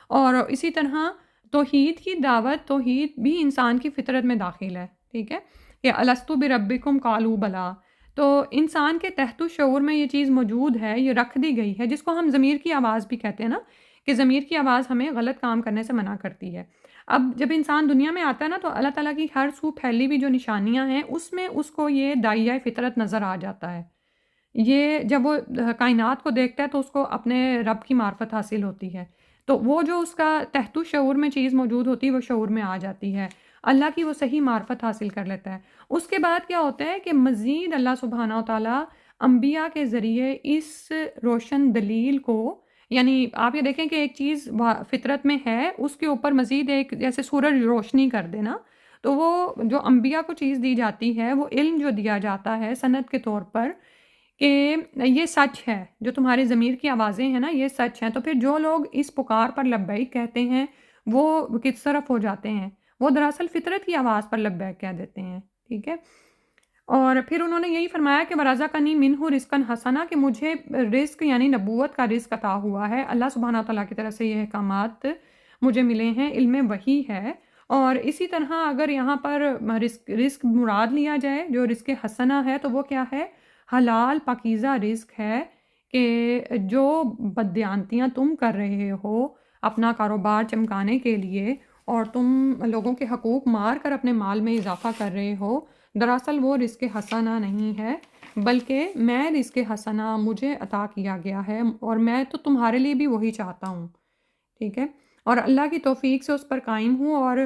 اور اسی طرح توحید کی دعوت، توحید بھی انسان کی فطرت میں داخل ہے، ٹھیک ہے، کہ الستو بربکم قالوا بلا۔ تو انسان کے تحت شعور میں یہ چیز موجود ہے، یہ رکھ دی گئی ہے، جس کو ہم ضمیر کی آواز بھی کہتے ہیں نا، کہ ضمیر کی آواز ہمیں غلط کام کرنے سے منع کرتی ہے۔ اب جب انسان دنیا میں آتا ہے نا تو اللہ تعالیٰ کی ہر سو پھیلی ہوئی جو نشانیاں ہیں اس میں اس کو یہ داعیہ فطرت نظر آ جاتا ہے۔ یہ جب وہ کائنات کو دیکھتا ہے تو اس کو اپنے رب کی معرفت حاصل ہوتی ہے، تو وہ جو اس کا تحت شعور میں چیز موجود ہوتی ہے وہ شعور میں آ جاتی ہے، اللہ کی وہ صحیح معرفت حاصل کر لیتا ہے۔ اس کے بعد کیا ہوتا ہے کہ مزید اللہ سبحانہ و تعالیٰ انبیاء کے ذریعے اس روشن دلیل کو، یعنی آپ یہ دیکھیں کہ ایک چیز فطرت میں ہے، اس کے اوپر مزید ایک جیسے سورج روشنی کر دینا، تو وہ جو انبیاء کو چیز دی جاتی ہے، وہ علم جو دیا جاتا ہے سند کے طور پر کہ یہ سچ ہے، جو تمہاری ضمیر کی آوازیں ہیں نا یہ سچ ہیں، تو پھر جو لوگ اس پکار پر لبیک کہتے ہیں وہ کس طرف ہو جاتے ہیں، وہ دراصل فطرت کی آواز پر لبیک کہہ دیتے ہیں، ٹھیک ہے۔ اور پھر انہوں نے یہی فرمایا کہ وَرَزَقَنِی مِنْہُ رِزْقًا حَسَنًا، کہ مجھے رزق یعنی نبوت کا رزق عطا ہوا ہے، اللہ سبحانہ تعالیٰ کی طرف سے یہ احکامات مجھے ملے ہیں، علم وحی ہے۔ اور اسی طرح اگر یہاں پر رزق مراد لیا جائے جو رزق حسنہ ہے تو وہ کیا ہے؟ حلال پاکیزہ رزق ہے، کہ جو بددیانتیاں تم کر رہے ہو اپنا کاروبار چمکانے کے لیے، اور تم لوگوں کے حقوق مار کر اپنے مال میں اضافہ کر رہے ہو، دراصل وہ رزق حسنہ نہیں ہے، بلکہ میں رزق حسنہ مجھے عطا کیا گیا ہے، اور میں تو تمہارے لیے بھی وہی چاہتا ہوں، ٹھیک ہے، اور اللہ کی توفیق سے اس پر قائم ہوں، اور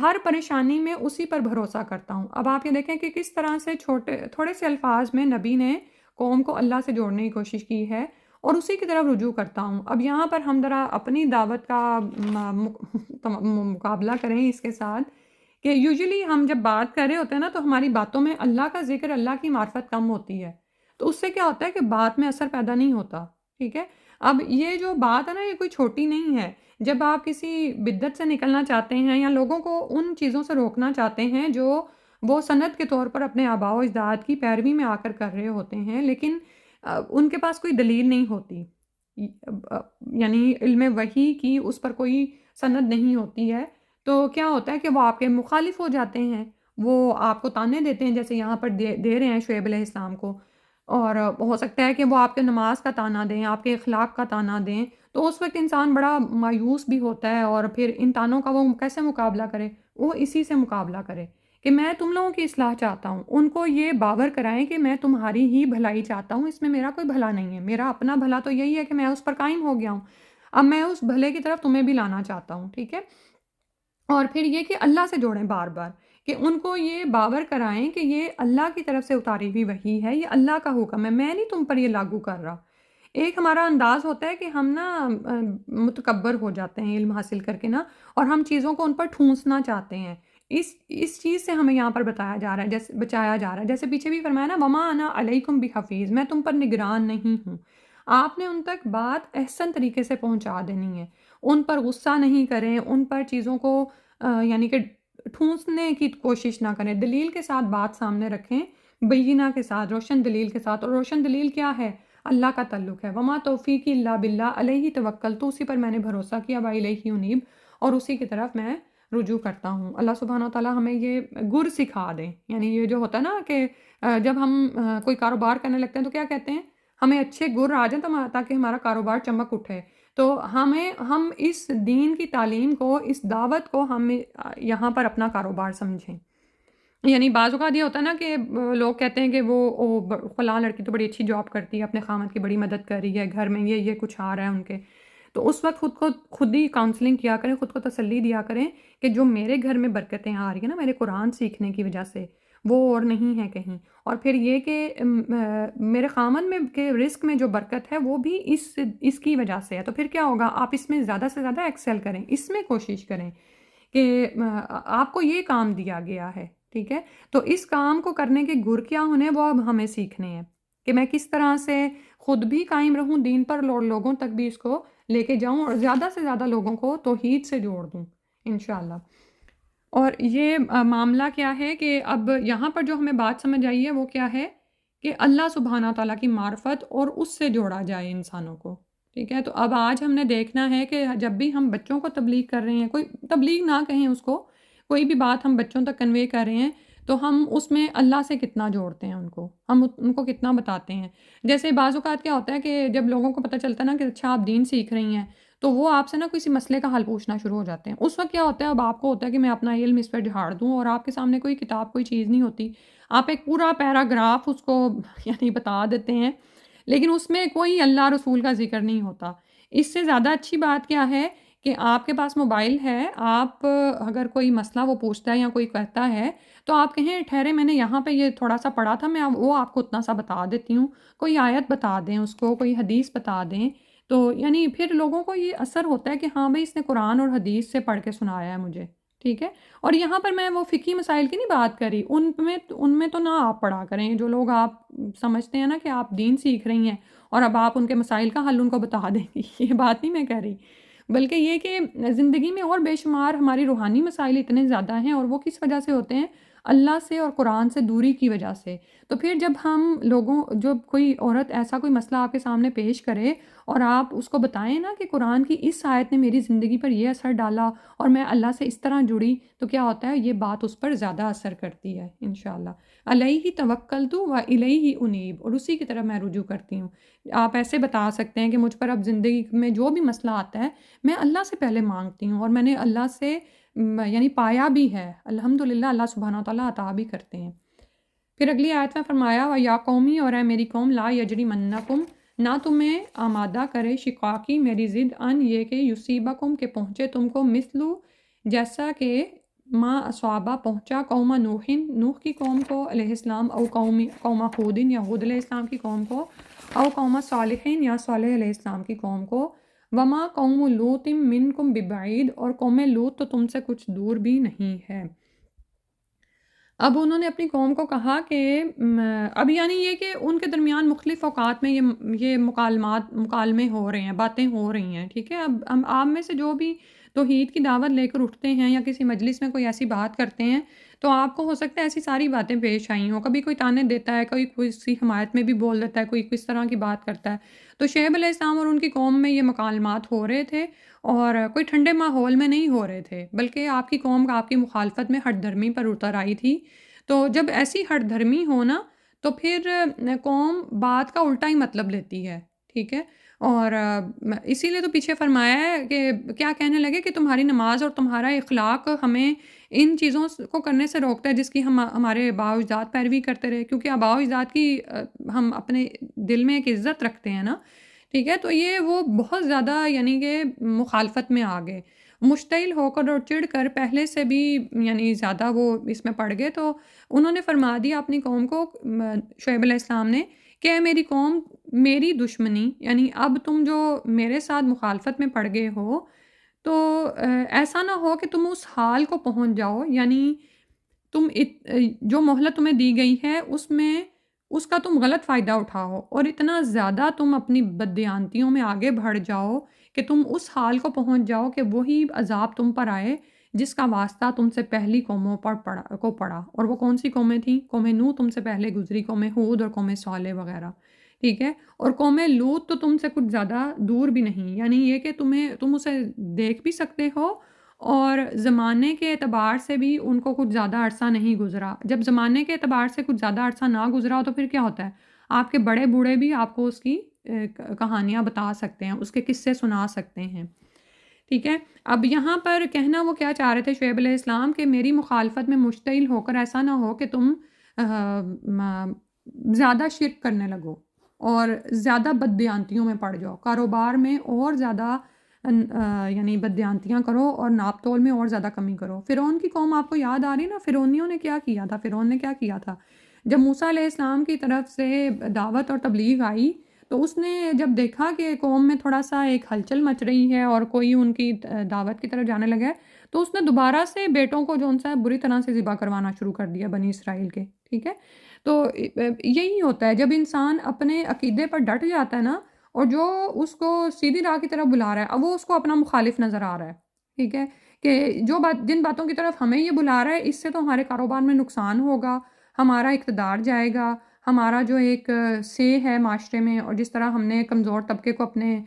ہر پریشانی میں اسی پر بھروسہ کرتا ہوں۔ اب آپ یہ دیکھیں کہ کس طرح سے تھوڑے سے الفاظ میں نبی نے قوم کو اللہ سے جوڑنے کی کوشش کی ہے، اور اسی کی طرف رجوع کرتا ہوں۔ اب یہاں پر ہم ذرا اپنی دعوت کا مقابلہ کریں اس کے ساتھ، کہ یوزلی ہم جب بات کر رہے ہوتے ہیں نا تو ہماری باتوں میں اللہ کا ذکر، اللہ کی معرفت کم ہوتی ہے، تو اس سے کیا ہوتا ہے کہ بات میں اثر پیدا نہیں ہوتا، ٹھیک ہے۔ اب یہ جو بات ہے نا یہ کوئی چھوٹی نہیں ہے، جب آپ کسی بدعت سے نکلنا چاہتے ہیں یا لوگوں کو ان چیزوں سے روکنا چاہتے ہیں جو وہ سند کے طور پر اپنے آباء و اجداد کی پیروی میں آ کر رہے ہوتے ہیں، لیکن ان کے پاس کوئی دلیل نہیں ہوتی، یعنی علم وحی کی اس پر کوئی سند نہیں ہوتی ہے، تو کیا ہوتا ہے کہ وہ آپ کے مخالف ہو جاتے ہیں، وہ آپ کو طعنے دیتے ہیں جیسے یہاں پر دے رہے ہیں شعیب علیہ السلام کو، اور ہو سکتا ہے کہ وہ آپ کے نماز کا طعنہ دیں، آپ کے اخلاق کا طعنہ دیں، تو اس وقت انسان بڑا مایوس بھی ہوتا ہے، اور پھر ان طعنوں کا وہ کیسے مقابلہ کرے؟ وہ اسی سے مقابلہ کرے کہ میں تم لوگوں کی اصلاح چاہتا ہوں، ان کو یہ باور کرائیں کہ میں تمہاری ہی بھلائی چاہتا ہوں، اس میں میرا کوئی بھلا نہیں ہے، میرا اپنا بھلا تو یہی ہے کہ میں اس پر قائم ہو گیا ہوں، اب میں اس بھلے کی طرف تمہیں بھی لانا چاہتا ہوں، ٹھیک ہے۔ اور پھر یہ کہ اللہ سے جوڑیں بار بار، کہ ان کو یہ باور کرائیں کہ یہ اللہ کی طرف سے اتاری ہوئی وحی ہے، یہ اللہ کا حکم ہے، میں نہیں تم پر یہ لاگو کر رہا۔ ایک ہمارا انداز ہوتا ہے کہ ہم نا متکبر ہو جاتے ہیں علم حاصل کر کے نا، اور ہم چیزوں کو ان پر ٹھونسنا چاہتے ہیں، اس چیز سے ہمیں یہاں پر بتایا جا رہا ہے، جیسے بچایا جا رہا ہے، جیسے پیچھے بھی فرمایا نا وما انا علیکم بحفیظ، میں تم پر نگران نہیں ہوں۔ آپ نے ان تک بات احسن طریقے سے پہنچا دینی ہے، ان پر غصہ نہیں کریں، ان پر چیزوں کو یعنی کہ ٹھونسنے کی کوشش نہ کریں، دلیل کے ساتھ بات سامنے رکھیں، بینہ کے ساتھ، روشن دلیل کے ساتھ، اور روشن دلیل کیا ہے؟ اللہ کا تعلق ہے، وما توفیقی الا باللہ علیہ توکلت، تو اسی پر میں نے بھروسہ کیا، والیہ انیب، اور اسی کی طرف میں رجوع کرتا ہوں۔ اللہ سبحانہ و تعالیٰ ہمیں یہ گر سکھا دیں، یعنی یہ جو ہوتا ہے نا کہ جب ہم کوئی کاروبار کرنے لگتے ہیں تو کیا کہتے ہیں؟ ہمیں اچھے گر آ جائیں تاکہ ہمارا کاروبار چمک اٹھے، تو ہم اس دین کی تعلیم کو، اس دعوت کو ہم یہاں پر اپنا کاروبار سمجھیں. یعنی بعض اوقات یہ ہوتا ہے نا کہ لوگ کہتے ہیں کہ فلاں لڑکی تو بڑی اچھی جاب کرتی ہے، اپنے خامد کی بڑی مدد کر رہی ہے، گھر میں یہ کچھ آ رہا ہے ان کے. تو اس وقت خود ہی کاؤنسلنگ کیا کریں، خود کو تسلی دیا کریں کہ جو میرے گھر میں برکتیں آ رہی ہیں نا میرے قرآن سیکھنے کی وجہ سے، وہ اور نہیں ہے کہیں. اور پھر یہ کہ میرے خامد میں کے رزق میں جو برکت ہے وہ بھی اس کی وجہ سے ہے. تو پھر کیا ہوگا، آپ اس میں زیادہ سے زیادہ ایکسل کریں، اس میں کوشش کریں کہ آپ کو یہ کام دیا گیا ہے. ٹھیک ہے، تو اس کام کو کرنے کے گر کیا ہونے وہ اب ہمیں سیکھنے ہیں کہ میں کس طرح سے خود بھی قائم رہوں دین پر، لوگوں تک بھی اس کو لے کے جاؤں اور زیادہ سے زیادہ لوگوں کو توحید سے جوڑ دوں انشاءاللہ. اور یہ معاملہ کیا ہے کہ اب یہاں پر جو ہمیں بات سمجھ آئی ہے وہ کیا ہے کہ اللہ سبحانہ تعالیٰ کی معرفت اور اس سے جوڑا جائے انسانوں کو. ٹھیک ہے، تو اب آج ہم نے دیکھنا ہے کہ جب بھی ہم بچوں کو تبلیغ کر رہے ہیں، کوئی تبلیغ نہ کہیں اس کو، کوئی بھی بات ہم بچوں تک کنوے کر رہے ہیں، تو ہم اس میں اللہ سے کتنا جوڑتے ہیں ہم ان کو کتنا بتاتے ہیں. جیسے بعض اوقات کیا ہوتا ہے کہ جب لوگوں کو پتہ چلتا ہے نا کہ اچھا آپ دین سیکھ رہی ہیں، تو وہ آپ سے نا کسی مسئلے کا حل پوچھنا شروع ہو جاتے ہیں. اس وقت کیا ہوتا ہے، اب آپ کو ہوتا ہے کہ میں اپنا علم اس پہ جھاڑ دوں، اور آپ کے سامنے کوئی کتاب کوئی چیز نہیں ہوتی، آپ ایک پورا پیراگراف اس کو یعنی بتا دیتے ہیں، لیکن اس میں کوئی اللہ رسول کا ذکر نہیں ہوتا. اس سے زیادہ اچھی بات کیا ہے کہ آپ کے پاس موبائل ہے، آپ اگر کوئی مسئلہ وہ پوچھتا ہے یا کوئی کہتا ہے تو آپ کہیں ٹھہرے میں نے یہاں پہ یہ تھوڑا سا پڑھا تھا، میں وہ آپ کو اتنا سا بتا دیتی ہوں، کوئی آیت بتا دیں اس کو، کوئی حدیث بتا دیں. تو یعنی پھر لوگوں کو یہ اثر ہوتا ہے کہ ہاں بھئی اس نے قرآن اور حدیث سے پڑھ کے سنایا ہے مجھے. ٹھیک ہے، اور یہاں پر میں وہ فقہی مسائل کی نہیں بات کری، ان میں تو نہ آپ پڑھا کریں. جو لوگ آپ سمجھتے ہیں نا کہ آپ دین سیکھ رہی ہیں اور اب آپ ان کے مسائل کا حل ان کو بتا دیں گی، یہ بات نہیں میں کہہ رہی، بلکہ یہ کہ زندگی میں اور بے شمار ہماری روحانی مسائل اتنے زیادہ ہیں، اور وہ کس وجہ سے ہوتے ہیں، اللہ سے اور قرآن سے دوری کی وجہ سے. تو پھر جب جب کوئی عورت ایسا کوئی مسئلہ آپ کے سامنے پیش کرے اور آپ اس کو بتائیں نا کہ قرآن کی اس آیت نے میری زندگی پر یہ اثر ڈالا اور میں اللہ سے اس طرح جڑی، تو کیا ہوتا ہے، یہ بات اس پر زیادہ اثر کرتی ہے انشاءاللہ. علیہ توکلت و الیہ انیب، اور اسی کی طرف میں رجوع کرتی ہوں. آپ ایسے بتا سکتے ہیں کہ مجھ پر اب زندگی میں جو بھی مسئلہ آتا ہے میں اللہ سے پہلے مانگتی ہوں، اور میں نے اللہ سے یعنی پایا بھی ہے الحمدللہ، اللہ سبحانہ وتعالیٰ عطا بھی کرتے ہیں. پھر اگلی آیت میں فرمایا یا قومی، اور اے میری قوم، لا یجرمنکم، نہ تمہیں آمادہ کرے شقاقی میری ضد، ان یہ کہ یصیبکم کہ پہنچے تم کو، مثلو جیسا کہ ما اصابہ پہنچا قوم نوح کی قوم کو علیہ السلام، او قوم ہود یا ہود علیہ السلام کی قوم کو، او قوم صالح یا صالح علیہ السلام کی قوم کو، وما قوم لوط منکم ببعید، اور قوم لوط تو تم سے کچھ دور بھی نہیں ہے. اب انہوں نے اپنی قوم کو کہا کہ اب یعنی یہ کہ ان کے درمیان مختلف اوقات میں یہ مکالمے ہو رہے ہیں، باتیں ہو رہی ہیں. ٹھیک ہے، اب ہم آپ میں سے جو بھی توحید کی دعوت لے کر اٹھتے ہیں یا کسی مجلس میں کوئی ایسی بات کرتے ہیں، تو آپ کو ہو سکتا ہے ایسی ساری باتیں پیش آئی ہوں. کبھی کوئی تانے دیتا ہے، کوئی کسی حمایت میں بھی بول دیتا ہے، کوئی کس طرح کی بات کرتا ہے. تو شعیب علیہ السلام اور ان کی قوم میں یہ مکالمات ہو رہے تھے، اور کوئی ٹھنڈے ماحول میں نہیں ہو رہے تھے، بلکہ آپ کی قوم آپ کی مخالفت میں ہٹ دھرمی پر اتر آئی تھی. تو جب ایسی ہٹ دھرمی ہو نا، تو پھر قوم بات کا الٹا ہی مطلب لیتی ہے. ٹھیک ہے، اور اسی لیے تو پیچھے فرمایا ہے کہ کیا کہنے لگے کہ تمہاری نماز اور تمہارا اخلاق ہمیں ان چیزوں کو کرنے سے روکتا ہے جس کی ہمارے آباء و اجداد پیروی کرتے رہے، کیونکہ آباء و اجداد کی ہم اپنے دل میں ایک عزت رکھتے ہیں نا. ٹھیک ہے، تو یہ وہ بہت زیادہ یعنی کہ مخالفت میں آ گئے، مشتعل ہو کر اور چڑھ کر پہلے سے بھی یعنی زیادہ وہ اس میں پڑ گئے. تو انہوں نے فرما دیا اپنی قوم کو، شعیب علیہ السلام نے، کہ اے میری قوم، میری دشمنی یعنی اب تم جو میرے ساتھ مخالفت میں پڑ گئے ہو، تو ایسا نہ ہو کہ تم اس حال کو پہنچ جاؤ، یعنی تم جو مہلت تمہیں دی گئی ہے اس کا تم غلط فائدہ اٹھاؤ، اور اتنا زیادہ تم اپنی بددیانتیوں میں آگے بڑھ جاؤ کہ تم اس حال کو پہنچ جاؤ کہ وہی عذاب تم پر آئے جس کا واسطہ تم سے پہلی قوموں پر پڑا. اور وہ کون سی قومیں تھیں؟ قوم نوح تم سے پہلے گزری، قوم ہود اور قوم صالح وغیرہ. ٹھیک ہے، اور قوم لوط تو تم سے کچھ زیادہ دور بھی نہیں، یعنی یہ کہ تم اسے دیکھ بھی سکتے ہو، اور زمانے کے اعتبار سے بھی ان کو کچھ زیادہ عرصہ نہیں گزرا. جب زمانے کے اعتبار سے کچھ زیادہ عرصہ نہ گزرا ہو تو پھر کیا ہوتا ہے، آپ کے بڑے بوڑھے بھی آپ کو اس کی کہانیاں بتا سکتے ہیں، اس کے قصے سنا سکتے ہیں، ٹھیک ہے۔ اب یہاں پر کہنا وہ کیا چاہ رہے تھے شعیب علیہ السلام، کہ میری مخالفت میں مشتعل ہو کر ایسا نہ ہو کہ تم زیادہ شرک کرنے لگو اور زیادہ بددیانتیوں میں پڑ جاؤ، کاروبار میں اور زیادہ یعنی بددیانتیاں کرو اور ناپ تول میں اور زیادہ کمی کرو۔ فرعون کی قوم آپ کو یاد آ رہی نا، فرعونیوں نے کیا کیا تھا، فرعون نے کیا کیا تھا جب موسیٰ علیہ السلام کی طرف سے دعوت اور تبلیغ آئی، تو اس نے جب دیکھا کہ قوم میں تھوڑا سا ایک ہلچل مچ رہی ہے اور کوئی ان کی دعوت کی طرف جانے لگا ہے، تو اس نے دوبارہ سے بیٹوں کو جو ان سے بری طرح سے ذبح کروانا شروع کر دیا بنی اسرائیل کے، ٹھیک ہے۔ تو یہی ہوتا ہے جب انسان اپنے عقیدے پر ڈٹ جاتا ہے نا، اور جو اس کو سیدھی راہ کی طرف بلا رہا ہے، اب وہ اس کو اپنا مخالف نظر آ رہا ہے، ٹھیک ہے، کہ جن باتوں کی طرف ہمیں یہ بلا رہا ہے، اس سے تو ہمارے کاروبار میں نقصان ہوگا، ہمارا اقتدار جائے گا، ہمارا جو ایک سے ہے معاشرے میں، اور جس طرح ہم نے کمزور طبقے کو اپنے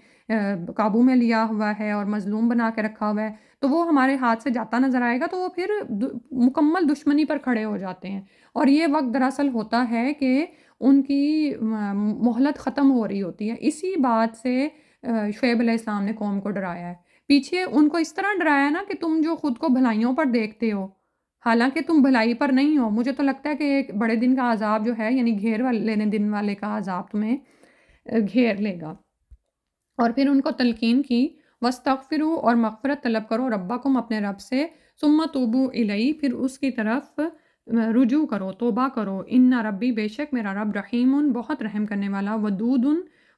قابو میں لیا ہوا ہے اور مظلوم بنا کے رکھا ہوا ہے، تو وہ ہمارے ہاتھ سے جاتا نظر آئے گا، تو وہ پھر مکمل دشمنی پر کھڑے ہو جاتے ہیں۔ اور یہ وقت دراصل ہوتا ہے کہ ان کی مہلت ختم ہو رہی ہوتی ہے۔ اسی بات سے شعیب علیہ السلام نے قوم کو ڈرایا ہے، پیچھے ان کو اس طرح ڈرایا نا کہ تم جو خود کو بھلائیوں پر دیکھتے ہو، حالانکہ تم بھلائی پر نہیں ہو، مجھے تو لگتا ہے کہ ایک بڑے دن کا عذاب جو ہے، یعنی گھیر لینے دن والے کا عذاب تمہیں گھیر لے گا۔ اور پھر ان کو تلقین کی، وَاسْتَغْفِرُوا، اور مغفرت طلب کرو، ربکم، اپنے رب سے، ثُمَّ تُوبُوا اِلَیْہ، پھر اس کی طرف رجوع کرو، توبہ کرو، ان ربی، بے شک میرا رب، رحیم، بہت رحم کرنے والا، ودود،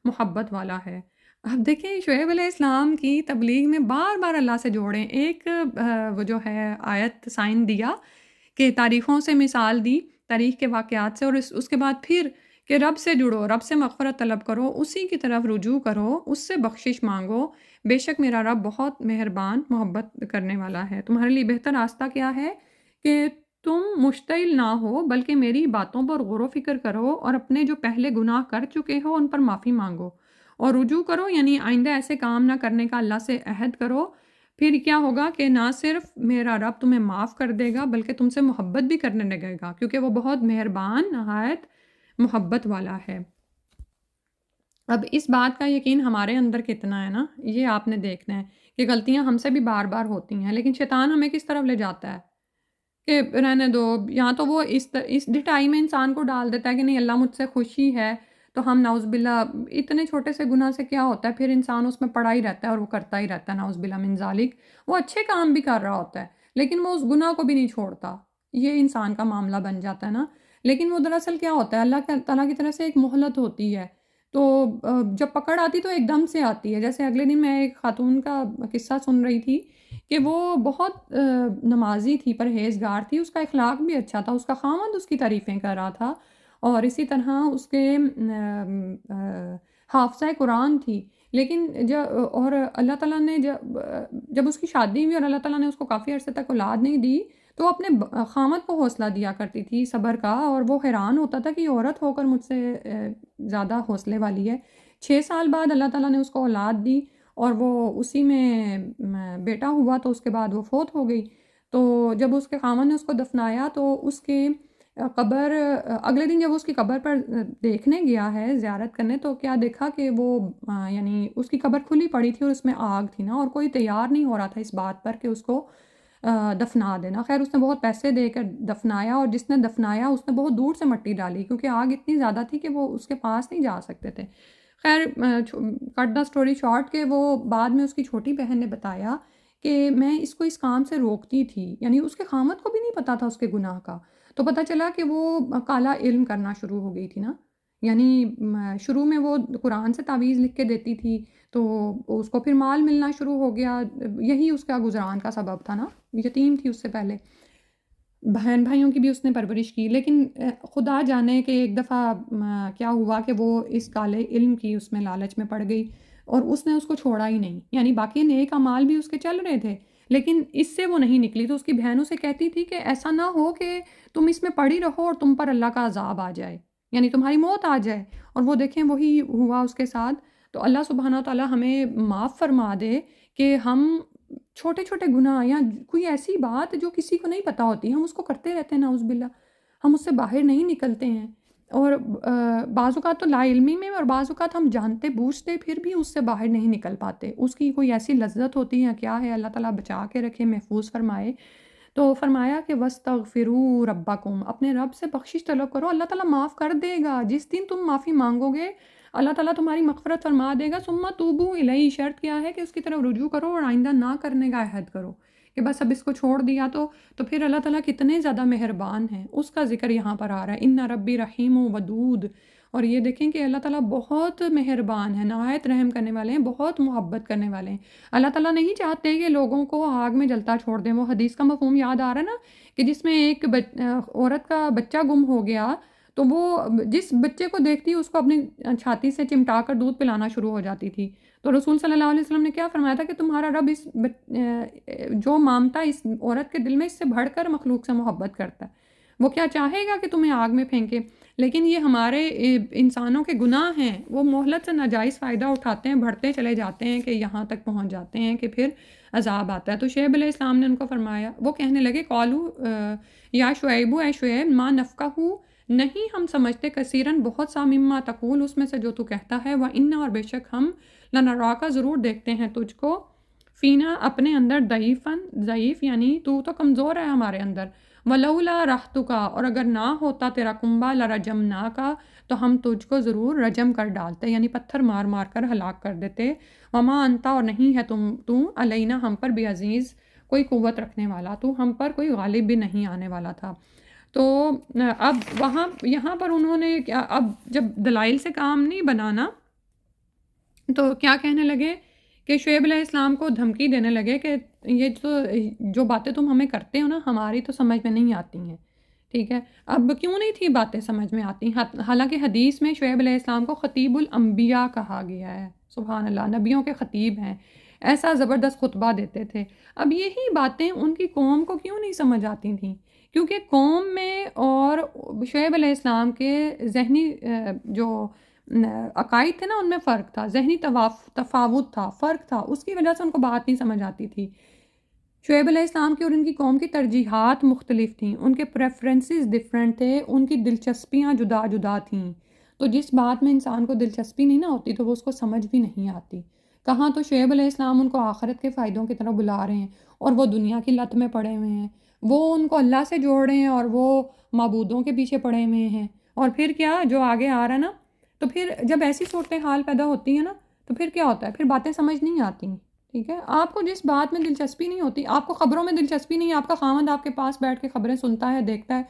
محبت والا ہے۔ اب دیکھیں شعیب علیہ السلام کی تبلیغ میں بار بار اللہ سے جوڑیں، ایک وہ جو ہے آیت سائن دیا کہ تاریخوں سے مثال دی، تاریخ کے واقعات سے، اور اس کے بعد پھر کہ رب سے جڑو، رب سے مغفرت طلب کرو، اسی کی طرف رجوع کرو، اس سے بخشش مانگو، بے شک میرا رب بہت مہربان، محبت کرنے والا ہے۔ تمہارے لیے بہتر راستہ کیا ہے کہ تم مشتعل نہ ہو، بلکہ میری باتوں پر غور و فکر کرو، اور اپنے جو پہلے گناہ کر چکے ہو ان پر معافی مانگو اور رجوع کرو، یعنی آئندہ ایسے کام نہ کرنے کا اللہ سے عہد کرو۔ پھر کیا ہوگا کہ نہ صرف میرا رب تمہیں معاف کر دے گا، بلکہ تم سے محبت بھی کرنے لگے گا، کیونکہ وہ بہت مہربان، نہایت محبت والا ہے۔ اب اس بات کا یقین ہمارے اندر کتنا ہے نا، یہ آپ نے دیکھنا ہے کہ غلطیاں ہم سے بھی بار بار ہوتی ہیں، لیکن شیطان ہمیں کس طرف لے جاتا ہے کہ رہنے دو، یا تو وہ اس ڈٹائی میں انسان کو ڈال دیتا ہے کہ نہیں اللہ مجھ سے خوشی ہے، تو ہم نعوذ باللہ اتنے چھوٹے سے گناہ سے کیا ہوتا ہے، پھر انسان اس میں پڑا ہی رہتا ہے اور وہ کرتا ہی رہتا ہے، نعوذ باللہ من ذالک، وہ اچھے کام بھی کر رہا ہوتا ہے لیکن وہ اس گناہ کو بھی نہیں چھوڑتا، یہ انسان کا معاملہ بن جاتا ہے نا۔ لیکن وہ دراصل کیا ہوتا ہے، اللہ تعالیٰ کی طرف سے ایک مہلت ہوتی ہے، تو جب پکڑ آتی تو ایک دم سے آتی ہے۔ جیسے اگلے دن میں ایک خاتون کا قصہ سن رہی تھی کہ وہ بہت نمازی تھی، پرہیزگار تھی، اس کا اخلاق بھی اچھا تھا، اس کا خاوند اس کی تعریفیں کر رہا تھا، اور اسی طرح اس کے حافظہ قرآن تھی، لیکن اور اللہ تعالیٰ نے جب اس کی شادی ہوئی اور اللہ تعالیٰ نے اس کو کافی عرصے تک اولاد نہیں دی، تو وہ اپنے خامد کو حوصلہ دیا کرتی تھی صبر کا، اور وہ حیران ہوتا تھا کہ یہ عورت ہو کر مجھ سے زیادہ حوصلے والی ہے۔ 6 سال بعد اللہ تعالیٰ نے اس کو اولاد دی، اور وہ اسی میں بیٹا ہوا، تو اس کے بعد وہ فوت ہو گئی۔ تو جب اس کے خامد نے اس کو دفنایا، تو اس کے قبر اگلے دن جب اس کی قبر پر دیکھنے گیا ہے، زیارت کرنے، تو کیا دیکھا کہ وہ یعنی اس کی قبر کھلی پڑی تھی اور اس میں آگ تھی نا، اور کوئی تیار نہیں ہو رہا تھا اس بات پر کہ اس کو دفنا دینا۔ خیر اس نے بہت پیسے دے کر دفنایا، اور جس نے دفنایا اس نے بہت دور سے مٹی ڈالی، کیونکہ آگ اتنی زیادہ تھی کہ وہ اس کے پاس نہیں جا سکتے تھے۔ خیر کٹ دا سٹوری شارٹ، کہ وہ بعد میں اس کی چھوٹی بہن نے بتایا کہ میں اس کو اس کام سے روکتی تھی، یعنی اس کے خامد کو بھی نہیں پتا تھا اس کے گناہ کا، تو پتہ چلا کہ وہ کالا علم کرنا شروع ہو گئی تھی نا، یعنی شروع میں وہ قرآن سے تعویذ لکھ کے دیتی تھی، تو اس کو پھر مال ملنا شروع ہو گیا، یہی اس کا گزران کا سبب تھا نا، یتیم تھی اس سے پہلے، بہن بھائیوں کی بھی اس نے پرورش کی، لیکن خدا جانے کہ ایک دفعہ کیا ہوا کہ وہ اس کالے علم کی اس میں لالچ میں پڑ گئی، اور اس نے اس کو چھوڑا ہی نہیں، یعنی باقی نیک اعمال بھی اس کے چل رہے تھے لیکن اس سے وہ نہیں نکلی، تو اس کی بہن اسے کہتی تھی کہ ایسا نہ ہو کہ تم اس میں پڑی رہو اور تم پر اللہ کا عذاب آ جائے، یعنی تمہاری موت آ جائے، اور وہ دیکھیں وہی ہوا اس کے ساتھ۔ تو اللہ سبحانہ و تعالیٰ ہمیں معاف فرما دے کہ ہم چھوٹے چھوٹے گناہ یا کوئی ایسی بات جو کسی کو نہیں پتہ ہوتی، ہم اس کو کرتے رہتے ہیں، نعوذ باللہ، ہم اس سے باہر نہیں نکلتے ہیں۔ اور بعض اوقات تو لا علمی میں، اور بعض اوقات ہم جانتے بوجھتے پھر بھی اس سے باہر نہیں نکل پاتے، اس کی کوئی ایسی لذت ہوتی ہے، کیا ہے، اللہ تعالیٰ بچا کے رکھے، محفوظ فرمائے۔ تو فرمایا کہ وَاسْتَغْفِرُوا رَبَّكُمْ، اپنے رب سے بخشش طلب کرو، اللہ تعالیٰ معاف کر دے گا، جس دن تم معافی مانگو گے اللہ تعالیٰ تمہاری مغفرت فرما دے گا۔ ثُمَّ تُوبُوا إِلَيْهِ، شرط کیا ہے کہ اس کی طرف رجوع کرو اور آئندہ نہ کرنے کا عہد کرو کہ بس اب اس کو چھوڑ دیا تو پھر اللہ تعالیٰ کتنے زیادہ مہربان ہیں، اس کا ذکر یہاں پر آ رہا ہے، اِنَّ رَبِّي رَحِيمٌ وَدُودٌ۔ اور یہ دیکھیں کہ اللہ تعالیٰ بہت مہربان ہے، نہایت رحم کرنے والے ہیں، بہت محبت کرنے والے ہیں۔ اللہ تعالیٰ نہیں چاہتے کہ لوگوں کو آگ میں جلتا چھوڑ دیں۔ وہ حدیث کا مفہوم یاد آ رہا ہے نا کہ جس میں ایک عورت کا بچہ گم ہو گیا، تو وہ جس بچے کو دیکھتی اس کو اپنی چھاتی سے چمٹا کر دودھ پلانا شروع ہو جاتی تھی۔ تو رسول صلی اللہ علیہ وسلم نے کیا فرمایا تھا کہ تمہارا رب جو مامتا اس عورت کے دل میں اس سے بڑھ کر مخلوق سے محبت کرتا ہے، وہ کیا چاہے گا کہ تمہیں آگ میں پھینکے؟ لیکن یہ ہمارے انسانوں کے گناہ ہیں، وہ مہلت سے ناجائز فائدہ اٹھاتے ہیں، بڑھتے چلے جاتے ہیں کہ یہاں تک پہنچ جاتے ہیں کہ پھر عذاب آتا ہے۔ تو شعیب علیہ السلام نے ان کو فرمایا، وہ کہنے لگے قالو یا شعیب، اے شعیب، ما نفقہ، نہیں ہم سمجھتے، کثیرن بہت سا، مما تقول، اس میں سے جو تو کہتا ہے، وَإِنَّا، اور بے شک ہم، لَنَرَاكَ، ضرور دیکھتے ہیں تجھ کو، فینا، اپنے اندر، ضعیفاً، ضعیف، یعنی تو کمزور ہے ہمارے اندر، وَلَوْلَا رَحْتُكَ، اور اگر نہ ہوتا تیرا کنبا، لَرَجَمْنَاكَ، تو ہم تجھ کو ضرور رجم کر ڈالتے، یعنی پتھر مار مار کر ہلاک کر دیتے، وما انت، اور نہیں ہے تو علینا، ہم پر، بعزیز، کوئی قوت رکھنے والا، تو ہم پر کوئی غالب بھی نہیں آنے والا تھا۔ تو اب یہاں پر انہوں نے اب جب دلائل سے کام نہیں بنانا تو کیا کہنے لگے کہ شعیب علیہ السلام کو دھمکی دینے لگے کہ یہ جو باتیں تم ہمیں کرتے ہو نا، ہماری تو سمجھ میں نہیں آتی ہیں، ٹھیک ہے؟ اب کیوں نہیں تھی باتیں سمجھ میں آتی؟ حالانکہ حدیث میں شعیب علیہ السلام کو خطیب الانبیاء کہا گیا ہے، سبحان اللہ، نبیوں کے خطیب ہیں، ایسا زبردست خطبہ دیتے تھے۔ اب یہی باتیں ان کی قوم کو کیوں نہیں سمجھ آتی تھیں؟ کیونکہ قوم میں اور شعیب علیہ السلام کے ذہنی جو عقائد تھے نا، ان میں فرق تھا، ذہنی تفاوت تھا، فرق تھا، اس کی وجہ سے ان کو بات نہیں سمجھ آتی تھی۔ شعیب علیہ السلام کی اور ان کی قوم کی ترجیحات مختلف تھیں، ان کے پریفرنسز ڈیفرنٹ تھے، ان کی دلچسپیاں جدا جدا تھیں۔ تو جس بات میں انسان کو دلچسپی نہیں نہ ہوتی تو وہ اس کو سمجھ بھی نہیں آتی۔ کہاں تو شعیب علیہ السلام ان کو آخرت کے فائدوں کی طرف بلا رہے ہیں اور وہ دنیا کی لت میں پڑے ہوئے ہیں، وہ ان کو اللہ سے جوڑ رہے ہیں اور وہ معبودوں کے پیچھے پڑے ہوئے ہیں۔ اور پھر کیا جو آگے آ رہا ہے نا، تو پھر جب ایسی صورتحال پیدا ہوتی ہے نا تو پھر کیا ہوتا ہے، پھر باتیں سمجھ نہیں آتی، ٹھیک ہے؟ آپ کو جس بات میں دلچسپی نہیں ہوتی، آپ کو خبروں میں دلچسپی نہیں، آپ کا خاوند آپ کے پاس بیٹھ کے خبریں سنتا ہے، دیکھتا ہے،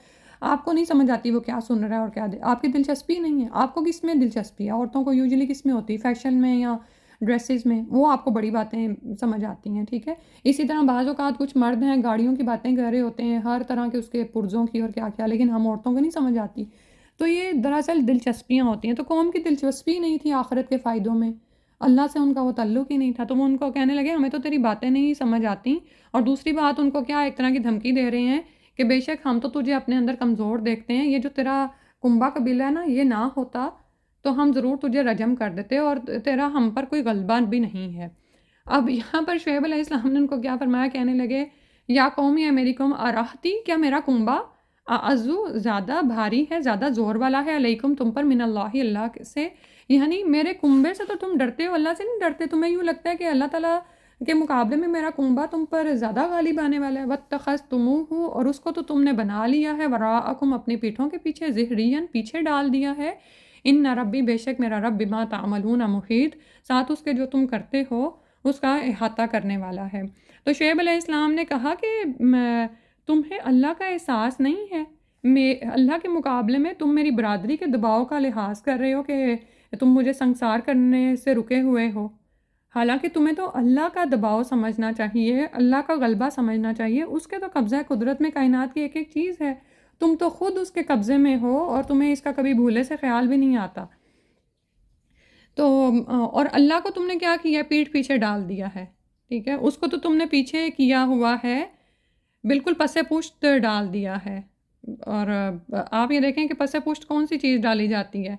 آپ کو نہیں سمجھ آتی وہ کیا سن رہا ہے اور کیا آپ کی دلچسپی نہیں ہے۔ آپ کو کس میں دلچسپی ہے؟ عورتوں کو یوزلی کس میں ہوتی ہے؟ فیشن میں یا ڈریسز میں، وہ آپ کو بڑی باتیں سمجھ آتی ہیں، ٹھیک ہے؟ اسی طرح بعض اوقات کچھ مرد ہیں گاڑیوں کی باتیں کر رہے ہوتے ہیں، ہر طرح کے اس کے پرزوں کی اور کیا کیا، لیکن ہم عورتوں کو نہیں سمجھ آتی۔ تو یہ دراصل دلچسپیاں ہوتی ہیں۔ تو قوم کی دلچسپی نہیں تھی آخرت کے فائدوں میں، اللہ سے ان کا وہ تعلق ہی نہیں تھا، تو وہ ان کو کہنے لگے ہمیں تو تیری باتیں نہیں سمجھ آتی۔ اور دوسری بات ان کو کیا ایک طرح کی دھمکی دے رہے ہیں کہ بے شک ہم تو تجھے اپنے اندر کمزور دیکھتے ہیں، یہ جو تیرا کنبا قبیلہ ہے نا، یہ نہ ہوتا تو ہم ضرور تجھے رجم کر دیتے اور تیرا ہم پر کوئی غلبہ بھی نہیں ہے۔ اب یہاں پر شعیب علیہ السلام نے ان کو کیا فرمایا، کہنے لگے یا قومی، ہے میری قوم، اراحتی، کیا میرا کنبا، اعزو، زیادہ بھاری ہے، زیادہ زور والا ہے، علیکم، تم پر، من اللہ، اللہ سے، یعنی میرے کنبے سے تو تم ڈرتے ہو، اللہ سے نہیں ڈرتے، تمہیں یوں لگتا ہے کہ اللہ تعالیٰ کے مقابلے میں میرا کنبا تم پر زیادہ غالب آنے والا ہے، واتخذتموہ، اور اس کو تو تم نے بنا لیا ہے، وراءکم، اپنی پیٹھوں کے پیچھے، ظہرین، پیچھے ڈال دیا ہے، ان ربی، بے شک میرا رب، بما تعملون محیط، ساتھ اس کے جو تم کرتے ہو اس کا احاطہ کرنے والا ہے۔ تو شعیب علیہ السلام نے کہا کہ تمہیں اللہ کا احساس نہیں ہے، اللہ کے مقابلے میں تم میری برادری کے دباؤ کا لحاظ کر رہے ہو کہ تم مجھے سنسار کرنے سے رکے ہوئے ہو، حالانکہ تمہیں تو اللہ کا دباؤ سمجھنا چاہیے، اللہ کا غلبہ سمجھنا چاہیے، اس کے تو قبضہ قدرت میں کائنات کی ایک ایک چیز ہے، تم تو خود اس کے قبضے میں ہو اور تمہیں اس کا کبھی بھولے سے خیال بھی نہیں آتا۔ تو اور اللہ کو تم نے کیا کیا، پیٹھ پیچھے ڈال دیا ہے، ٹھیک ہے؟ اس کو تو تم نے پیچھے کیا ہوا ہے، بالکل پسے پشت ڈال دیا ہے۔ اور آپ یہ دیکھیں کہ پسے پشت کون سی چیز ڈالی جاتی ہے،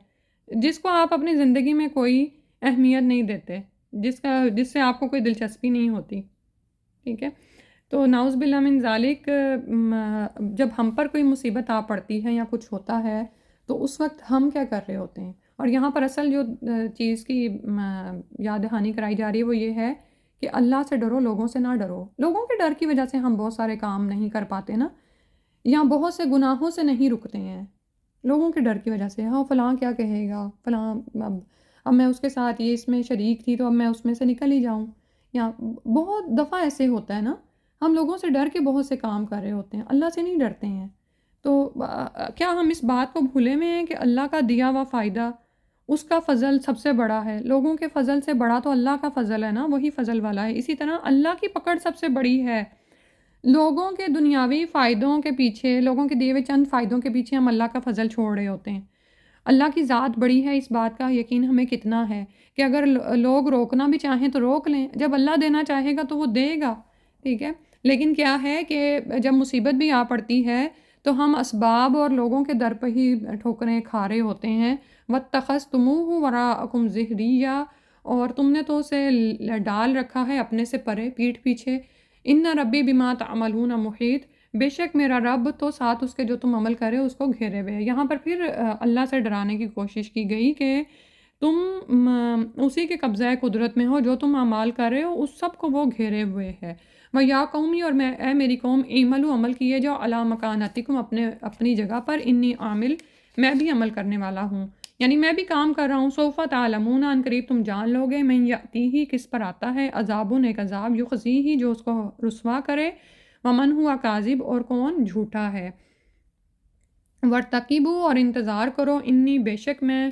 جس کو آپ اپنی زندگی میں کوئی اہمیت نہیں دیتے، جس سے آپ کو کوئی دلچسپی نہیں ہوتی، ٹھیک ہے؟ تو نعوذ باللہ من ذالک، جب ہم پر کوئی مصیبت آ پڑتی ہے یا کچھ ہوتا ہے تو اس وقت ہم کیا کر رہے ہوتے ہیں؟ اور یہاں پر اصل جو چیز کی یاد دہانی کرائی جا رہی ہے وہ یہ ہے کہ اللہ سے ڈرو، لوگوں سے نہ ڈرو۔ لوگوں کے ڈر کی وجہ سے ہم بہت سارے کام نہیں کر پاتے نا، یا بہت سے گناہوں سے نہیں رکتے ہیں لوگوں کے ڈر کی وجہ سے۔ ہاں فلاں کیا کہے گا، فلاں اب میں اس کے ساتھ یہ اس میں شریک تھی تو اب میں اس میں سے نکل ہی جاؤں، یا بہت دفعہ ایسے ہوتا ہے نا، ہم لوگوں سے ڈر کے بہت سے کام کر رہے ہوتے ہیں، اللہ سے نہیں ڈرتے ہیں۔ تو کیا ہم اس بات کو بھولے ہوئے ہیں کہ اللہ کا دیا ہوا فائدہ، اس کا فضل سب سے بڑا ہے؟ لوگوں کے فضل سے بڑا تو اللہ کا فضل ہے نا، وہی فضل والا ہے۔ اسی طرح اللہ کی پکڑ سب سے بڑی ہے۔ لوگوں کے دنیاوی فائدوں کے پیچھے، لوگوں کے دیے ہوئے چند فائدوں کے پیچھے ہم اللہ کا فضل چھوڑ رہے ہوتے ہیں۔ اللہ کی ذات بڑی ہے، اس بات کا یقین ہمیں کتنا ہے کہ اگر لوگ روکنا بھی چاہیں تو روک لیں، جب اللہ دینا چاہے گا تو وہ دے گا، ٹھیک ہے۔ لیکن کیا ہے کہ جب مصیبت بھی آ پڑتی ہے تو ہم اسباب اور لوگوں کے در پہ ہی ٹھوکریں کھا رہے ہوتے ہیں۔ وَاتَّخَذْتُمُوهُ وَرَاءَكُمْ ظِهْرِيًّا، اور تم نے تو اسے ڈال رکھا ہے اپنے سے پرے، پیٹھ پیچھے۔ ان ربی بما تعملون محیط، بے شک میرا رب تو ساتھ اس کے جو تم عمل کرے اس کو گھیرے ہوئے ہے۔ یہاں پر پھر اللہ سے ڈرانے کی کوشش کی گئی کہ تم اسی کے قبضۂ قدرت میں ہو، جو تم اعمال کر رہے ہو اس سب کو وہ گھیرے ہوئے ہے۔ وَيَا قَوْمِ، اور میں اے میری قوم، اعملوا، عمل کیے جو عَلَىٰ مَكَانَتِكُمْ، اپنی جگہ پر، انی عامل، میں بھی عمل کرنے والا ہوں، یعنی میں بھی کام کر رہا ہوں۔ سوف تعلمون، ان قریب تم جان لو گے، من یأتیہ، کس پر آتا ہے، عذابٌ، ایک عذاب، یخزیہ، جو اس کو رسوا کرے، ومن ہوا کاذب، اور کون جھوٹا ہے۔ وارتقبوا، اور انتظار کرو، انی، بے شک میں،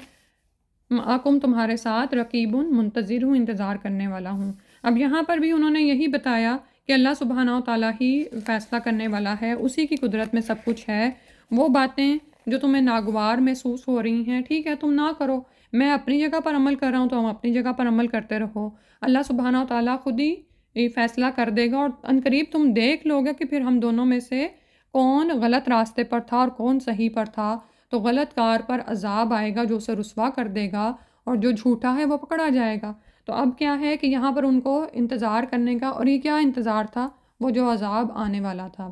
معکم، تمہارے ساتھ، رقیب، منتظر ہوں، انتظار کرنے والا ہوں۔ اب یہاں پر بھی انہوں نے یہی بتایا کہ اللہ سبحانہ و تعالیٰ ہی فیصلہ کرنے والا ہے، اسی کی قدرت میں سب کچھ ہے۔ وہ باتیں جو تمہیں ناگوار محسوس ہو رہی ہیں، ٹھیک ہے، تم نہ کرو، میں اپنی جگہ پر عمل کر رہا ہوں تو ہم اپنی جگہ پر عمل کرتے رہو۔ اللہ سبحانہ و تعالیٰ خود ہی یہ فیصلہ کر دے گا، اور عنقریب تم دیکھ لو گے کہ پھر ہم دونوں میں سے کون غلط راستے پر تھا اور کون صحیح پر تھا۔ تو غلط کار پر عذاب آئے گا جو اسے رسوا کر دے گا، اور جو جھوٹا ہے وہ پکڑا جائے گا۔ تو اب کیا ہے کہ یہاں پر ان کو انتظار کرنے کا، اور یہ کیا انتظار تھا؟ وہ جو عذاب آنے والا تھا۔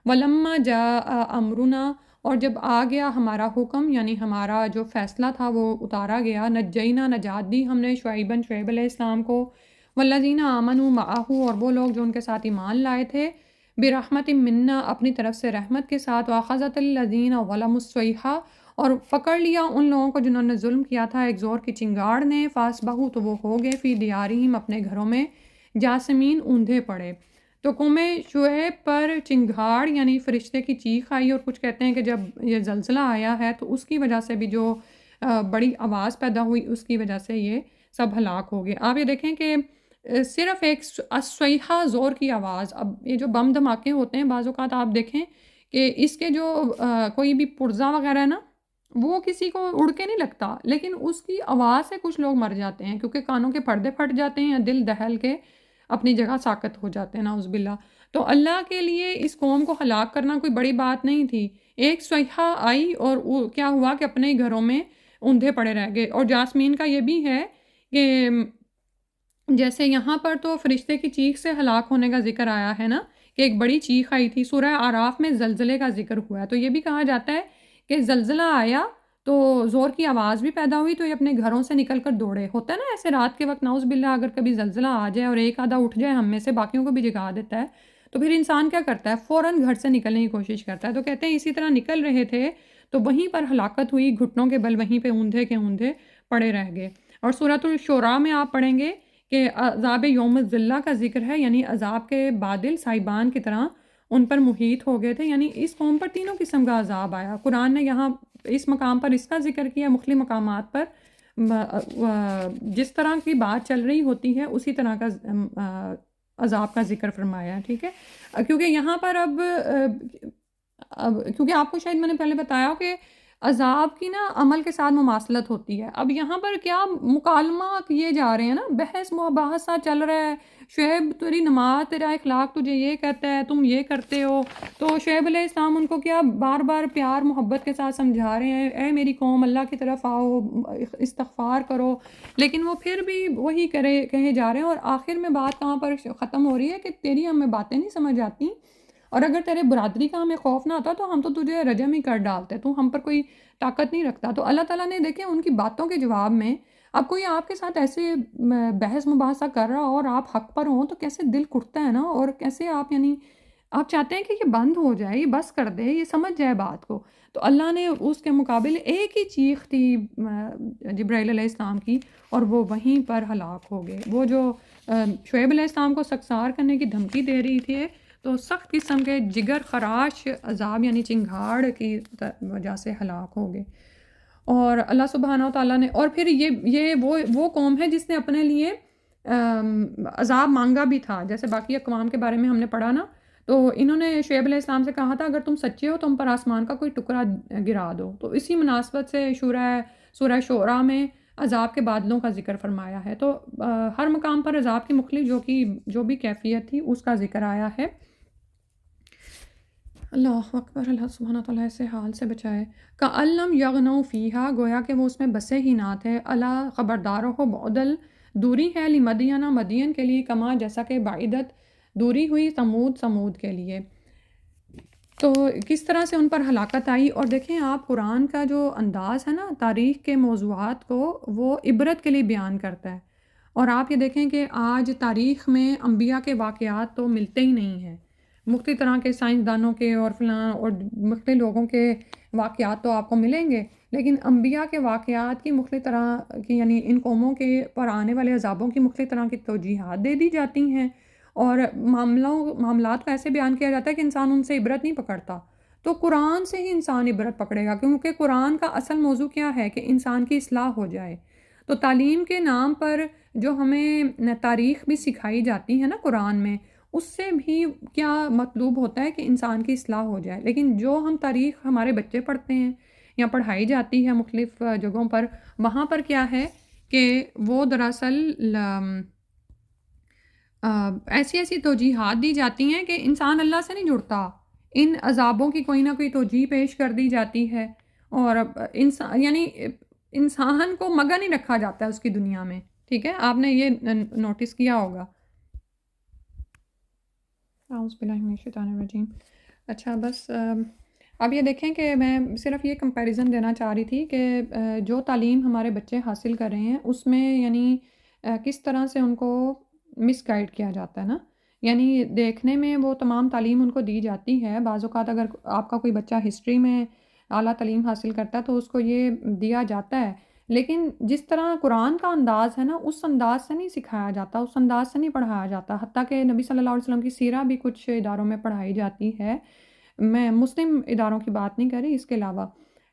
وَلَمَّا جَاءَ أَمْرُنَا، اور جب آ گیا ہمارا حکم، یعنی ہمارا جو فیصلہ تھا وہ اتارا گیا، نجینا، نجات دی ہم نے، شعیب علیہ السلام کو، والذین آمنوا معہ، اور وہ لوگ جو ان کے ساتھ ایمان لائے تھے، برحمت منا، اپنی طرف سے رحمت کے ساتھ، واخذت الذین ظلموا الصیحہ، اور پکڑ لیا ان لوگوں کو جنہوں نے ظلم کیا تھا ایک زور کی چنگاڑ نے، فاصبحوا، تو وہ ہو گئے، فی دیارہم، اپنے گھروں میں، جاسمین، اوندھے پڑے۔ تو قوم شعیب پر چنگھاڑ یعنی فرشتے کی چیخ آئی، اور کچھ کہتے ہیں کہ جب یہ زلزلہ آیا ہے تو اس کی وجہ سے بھی جو بڑی آواز پیدا ہوئی، اس کی وجہ سے یہ سب ہلاک ہو گئے۔ آپ یہ دیکھیں کہ صرف ایک صیحہ، زور کی آواز، اب یہ جو بم دھماکے ہوتے ہیں بعض اوقات آپ دیکھیں کہ اس کے جو کوئی بھی پرزہ وغیرہ ہے نا، وہ کسی کو اڑ کے نہیں لگتا، لیکن اس کی آواز سے کچھ لوگ مر جاتے ہیں، کیونکہ کانوں کے پردے پھٹ جاتے ہیں، یا دل دہل کے اپنی جگہ ساکت ہو جاتے ہیں، نعوذ باللہ۔ تو اللہ کے لیے اس قوم کو ہلاک کرنا کوئی بڑی بات نہیں تھی۔ ایک صیحہ آئی اور کیا ہوا کہ اپنے ہی گھروں میں اوندھے پڑے رہ گئے۔ اور جاسمین کا یہ بھی ہے کہ جیسے یہاں پر تو فرشتے کی چیخ سے ہلاک ہونے کا ذکر آیا ہے نا، کہ ایک بڑی چیخ آئی تھی، سورہ اعراف میں زلزلے کا ذکر ہوا ہے، تو یہ بھی کہا جاتا ہے کہ زلزلہ آیا تو زور کی آواز بھی پیدا ہوئی، تو یہ اپنے گھروں سے نکل کر دوڑے۔ ہوتا ہے نا ایسے رات کے وقت، نعوذ باللہ، اگر کبھی زلزلہ آ جائے اور ایک آدھا اٹھ جائے ہم میں سے، باقیوں کو بھی جگا دیتا ہے، تو پھر انسان کیا کرتا ہے؟ فوراً گھر سے نکلنے کی کوشش کرتا ہے۔ تو کہتے ہیں اسی طرح نکل رہے تھے تو وہیں پر ہلاکت ہوئی، گھٹنوں کے بل وہیں پہ اوندھے کے اوندھے پڑے رہ گئے۔ اور سورۃ الشعراء میں آپ پڑھیں گے کہ عذاب یوم الذلہ کا ذکر ہے، یعنی عذاب کے بادل صاحبان کی طرح ان پر محیط ہو گئے تھے، یعنی اس قوم پر تینوں قسم کا عذاب آیا۔ قرآن نے یہاں اس مقام پر اس کا ذکر کیا، مختلف مقامات پر جس طرح کی بات چل رہی ہوتی ہے اسی طرح کا عذاب کا ذکر فرمایا ہے، ٹھیک ہے۔ کیونکہ یہاں پر اب کیونکہ آپ کو شاید میں نے پہلے بتایا کہ عذاب کی نا عمل کے ساتھ مماثلت ہوتی ہے۔ اب یہاں پر کیا مکالمہ کیے جا رہے ہیں نا، بحث مباحثہ چل رہا ہے، شعیب تیری نماز، تیرا اخلاق تجھے یہ کہتا ہے، تم یہ کرتے ہو۔ تو شعیب علیہ السلام ان کو کیا بار بار پیار محبت کے ساتھ سمجھا رہے ہیں، اے میری قوم، اللہ کی طرف آؤ، استغفار کرو، لیکن وہ پھر بھی وہی کہے جا رہے ہیں۔ اور آخر میں بات کہاں پر ختم ہو رہی ہے کہ تیری ہمیں باتیں نہیں سمجھ آتی، اور اگر تیرے برادری کا ہمیں خوف نہ ہوتا تو ہم تو تجھے رجم ہی کر ڈالتے، تو ہم پر کوئی طاقت نہیں رکھتا۔ تو اللہ تعالیٰ نے دیکھیں ان کی باتوں کے جواب میں، اب کوئی آپ کے ساتھ ایسے بحث مباحثہ کر رہا ہو اور آپ حق پر ہوں تو کیسے دل کٹتا ہے نا، اور کیسے آپ یعنی آپ چاہتے ہیں کہ یہ بند ہو جائے، یہ بس کر دے، یہ سمجھ جائے بات کو۔ تو اللہ نے اس کے مقابل ایک ہی چیخ تھی جبرائیل علیہ السلام کی، اور وہ وہیں پر ہلاک ہو گئے۔ وہ جو شعیب علیہ السلام کو سکسار کرنے کی دھمکی دے رہی تھی، تو سخت قسم کے جگر خراش عذاب یعنی چنگھاڑ کی وجہ سے ہلاک ہو گئے۔ اور اللہ سبحانہ و تعالیٰ نے، اور پھر یہ وہ قوم ہے جس نے اپنے لیے عذاب مانگا بھی تھا، جیسے باقی اقوام کے بارے میں ہم نے پڑھا نا، تو انہوں نے شعیب علیہ السلام سے کہا تھا اگر تم سچے ہو تو ہم پر آسمان کا کوئی ٹکڑا گرا دو۔ تو اسی مناسبت سے سورہ شعراء میں عذاب کے بادلوں کا ذکر فرمایا ہے۔ تو ہر مقام پر عذاب کی مختلف جو بھی کیفیت تھی اس کا ذکر آیا ہے۔ اللہ اکبر، اللہ سبحانہ تعالیٰ ایسے حال سے بچائے۔ کَأَلَّمْ یغنوا فیہا، گویا کہ وہ اس میں بسے ہی نہ تھے۔ اللہ خبردار ہو، بعدل دوری ہے، لمدینہ مدین کے لیے، کما جیسا کہ بعیدت دوری ہوئی سمود کے لیے۔ تو کس طرح سے ان پر ہلاکت آئی۔ اور دیکھیں آپ قرآن کا جو انداز ہے نا تاریخ کے موضوعات کو، وہ عبرت کے لیے بیان کرتا ہے۔ اور آپ یہ دیکھیں کہ آج تاریخ میں انبیاء کے واقعات تو ملتے ہی نہیں ہیں، مختلف طرح کے سائنسدانوں کے اور فلاں اور مختلف لوگوں کے واقعات تو آپ کو ملیں گے، لیکن انبیاء کے واقعات کی مختلف طرح کی یعنی ان قوموں کے پر آنے والے عذابوں کی مختلف طرح کی توجیحات دے دی جاتی ہیں، اور معاملات کو ایسے بیان کیا جاتا ہے کہ انسان ان سے عبرت نہیں پکڑتا۔ تو قرآن سے ہی انسان عبرت پکڑے گا، کیونکہ قرآن کا اصل موضوع کیا ہے کہ انسان کی اصلاح ہو جائے۔ تو تعلیم کے نام پر جو ہمیں تاریخ بھی سکھائی جاتی ہے نا قرآن میں، اس سے بھی کیا مطلوب ہوتا ہے کہ انسان کی اصلاح ہو جائے، لیکن جو ہم تاریخ ہمارے بچے پڑھتے ہیں یا پڑھائی جاتی ہے مختلف جگہوں پر، وہاں پر کیا ہے کہ وہ دراصل ایسی توجیحات دی جاتی ہیں کہ انسان اللہ سے نہیں جڑتا، ان عذابوں کی کوئی نہ کوئی توجیح پیش کر دی جاتی ہے، اور انسان یعنی انسان کو مگن نہیں رکھا جاتا ہے اس کی دنیا میں۔ ٹھیک ہے، آپ نے یہ نوٹس کیا ہوگا۔ اعوذ باللہ من الشیطان الرجیم۔ اچھا بس اب یہ دیکھیں کہ میں صرف یہ کمپیریزن دینا چاہ رہی تھی کہ جو تعلیم ہمارے بچے حاصل کر رہے ہیں اس میں یعنی کس طرح سے ان کو مس گائیڈ کیا جاتا ہے نا، یعنی دیکھنے میں وہ تمام تعلیم ان کو دی جاتی ہے۔ بعض اوقات اگر آپ کا کوئی بچہ ہسٹری میں اعلیٰ تعلیم حاصل کرتا ہے تو اس کو یہ دیا جاتا ہے، لیکن جس طرح قرآن کا انداز ہے نا اس انداز سے نہیں سکھایا جاتا، اس انداز سے نہیں پڑھایا جاتا، حتیٰ کہ نبی صلی اللہ علیہ وسلم کی سیرہ بھی کچھ اداروں میں پڑھائی جاتی ہے۔ میں مسلم اداروں کی بات نہیں کر رہی، اس کے علاوہ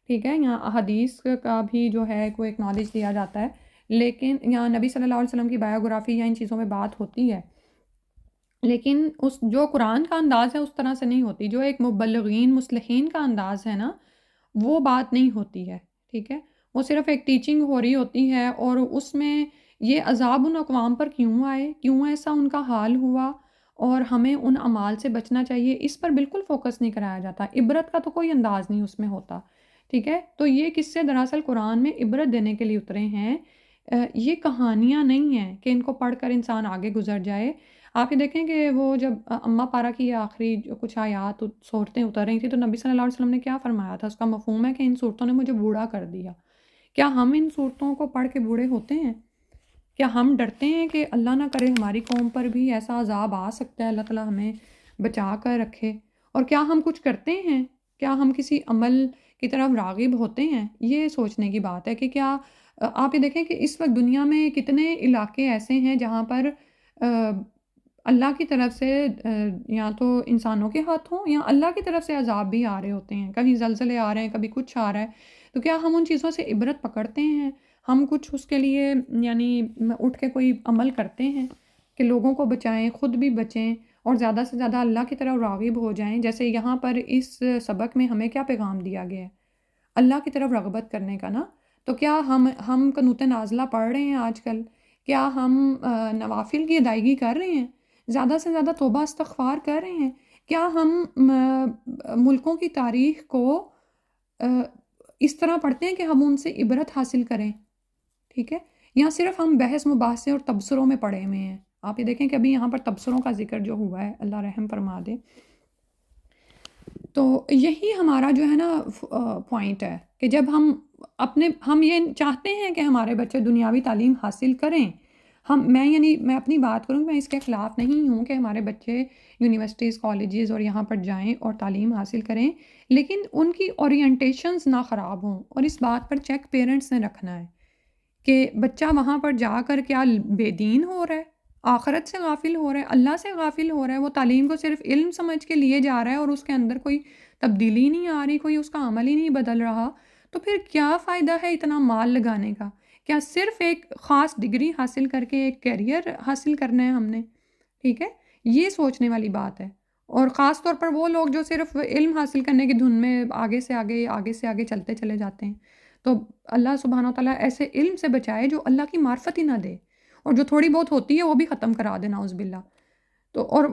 ٹھیک ہے، یہاں حدیث کا بھی جو ہے کوئی ایک نالج دیا جاتا ہے، لیکن یہاں نبی صلی اللہ علیہ وسلم کی بایوگرافی یا ان چیزوں میں بات ہوتی ہے، لیکن اس جو قرآن کا انداز ہے اس طرح سے نہیں ہوتی، جو ایک مبلغین مصلحین کا انداز ہے نا وہ بات نہیں ہوتی ہے۔ ٹھیک ہے، وہ صرف ایک ٹیچنگ ہو رہی ہوتی ہے، اور اس میں یہ عذاب ان اقوام پر کیوں آئے، کیوں ایسا ان کا حال ہوا، اور ہمیں ان اعمال سے بچنا چاہیے، اس پر بالکل فوکس نہیں کرایا جاتا۔ عبرت کا تو کوئی انداز نہیں اس میں ہوتا۔ ٹھیک ہے، تو یہ قصے دراصل قرآن میں عبرت دینے کے لیے اترے ہیں، یہ کہانیاں نہیں ہیں کہ ان کو پڑھ کر انسان آگے گزر جائے۔ آپ یہ دیکھیں کہ وہ جب اماں پارہ کی آخری جو کچھ آیات صورتیں اتر رہی تھیں تو نبی صلی اللہ علیہ وسلم نے کیا فرمایا تھا، اس کا مفہوم ہے کہ ان صورتوں نے مجھے بوڑھا کر دیا۔ کیا ہم ان صورتوں کو پڑھ کے بوڑھے ہوتے ہیں؟ کیا ہم ڈرتے ہیں کہ اللہ نہ کرے ہماری قوم پر بھی ایسا عذاب آ سکتا ہے، اللہ تعالیٰ ہمیں بچا کر رکھے؟ اور کیا ہم کچھ کرتے ہیں؟ کیا ہم کسی عمل کی طرف راغب ہوتے ہیں؟ یہ سوچنے کی بات ہے کہ کیا آپ یہ دیکھیں کہ اس وقت دنیا میں کتنے علاقے ایسے ہیں جہاں پر اللہ کی طرف سے یا تو انسانوں کے ہاتھوں یا اللہ کی طرف سے عذاب بھی آ رہے ہوتے ہیں، کبھی زلزلے آ رہے ہیں، کبھی کچھ آ رہا ہے۔ تو کیا ہم ان چیزوں سے عبرت پکڑتے ہیں؟ ہم کچھ اس کے لیے یعنی اٹھ کے کوئی عمل کرتے ہیں کہ لوگوں کو بچائیں، خود بھی بچیں، اور زیادہ سے زیادہ اللہ کی طرف راغب ہو جائیں؟ جیسے یہاں پر اس سبق میں ہمیں کیا پیغام دیا گیا ہے؟ اللہ کی طرف رغبت کرنے کا نا۔ تو کیا ہم قنوت نازلہ پڑھ رہے ہیں آج کل؟ کیا ہم نوافل کی ادائیگی کر رہے ہیں؟ زیادہ سے زیادہ توبہ استغفار کر رہے ہیں؟ کیا ہم ملکوں کی تاریخ کو اس طرح پڑھتے ہیں کہ ہم ان سے عبرت حاصل کریں؟ ٹھیک ہے، یا صرف ہم بحث مباحثے اور تبصروں میں پڑے ہوئے ہیں؟ آپ یہ دیکھیں کہ ابھی یہاں پر تبصروں کا ذکر جو ہوا ہے، اللہ رحم فرما دے، تو یہی ہمارا جو ہے نا پوائنٹ ہے کہ جب ہم یہ چاہتے ہیں کہ ہمارے بچے دنیاوی تعلیم حاصل کریں، میں اپنی بات کروں، میں اس کے خلاف نہیں ہوں کہ ہمارے بچے یونیورسٹیز، کالجز اور یہاں پر جائیں اور تعلیم حاصل کریں، لیکن ان کی اورینٹیشنز نہ خراب ہوں، اور اس بات پر چیک پیرنٹس نے رکھنا ہے کہ بچہ وہاں پر جا کر کیا بے دین ہو رہا ہے، آخرت سے غافل ہو رہا ہے، اللہ سے غافل ہو رہا ہے، وہ تعلیم کو صرف علم سمجھ کے لیے جا رہا ہے اور اس کے اندر کوئی تبدیلی نہیں آ رہی، کوئی اس کا عمل ہی نہیں بدل رہا، تو پھر کیا فائدہ ہے اتنا مال لگانے کا؟ کیا صرف ایک خاص ڈگری حاصل کر کے ایک کیریئر حاصل کرنا ہے ہم نے؟ ٹھیک ہے، یہ سوچنے والی بات ہے۔ اور خاص طور پر وہ لوگ جو صرف علم حاصل کرنے کی دھن میں آگے سے آگے چلتے چلے جاتے ہیں، تو اللہ سبحانہ و تعالیٰ ایسے علم سے بچائے جو اللہ کی معرفت ہی نہ دے، اور جو تھوڑی بہت ہوتی ہے وہ بھی ختم کرا دے، نعوذ باللہ۔ تو اور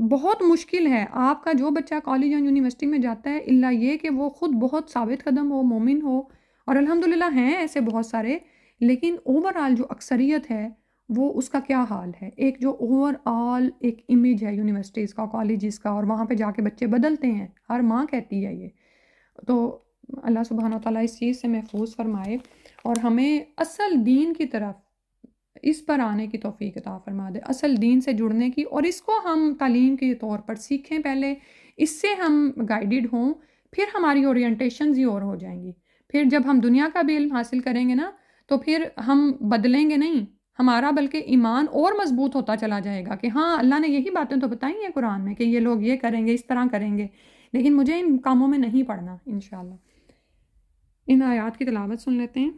بہت مشکل ہے آپ کا جو بچہ کالج یا یونیورسٹی میں جاتا ہے، الا یہ کہ وہ خود بہت ثابت قدم ہو، مومن ہو، اور الحمدللہ ہیں ایسے بہت سارے، لیکن اوور آل جو اکثریت ہے وہ اس کا کیا حال ہے؟ ایک جو اوور آل ایک امیج ہے یونیورسٹیز کا، کالجز کا، اور وہاں پہ جا کے بچے بدلتے ہیں، ہر ماں کہتی ہے یہ۔ تو اللہ سبحانہ و تعالیٰ اس چیز سے محفوظ فرمائے اور ہمیں اصل دین کی طرف اس پر آنے کی توفیق عطا فرما دے، اصل دین سے جڑنے کی، اور اس کو ہم تعلیم کے طور پر سیکھیں پہلے، اس سے ہم گائیڈڈ ہوں، پھر ہماری اورینٹیشنز ہی اور ہو جائیں گی۔ پھر جب ہم دنیا کا بھی علم حاصل کریں گے نا، تو پھر ہم بدلیں گے نہیں، ہمارا بلکہ ایمان اور مضبوط ہوتا چلا جائے گا کہ ہاں اللہ نے یہی باتیں تو بتائی ہیں قرآن میں کہ یہ لوگ یہ کریں گے، اس طرح کریں گے، لیکن مجھے ان کاموں میں نہیں پڑنا انشاءاللہ۔ ان آیات کی تلاوت سن لیتے ہیں۔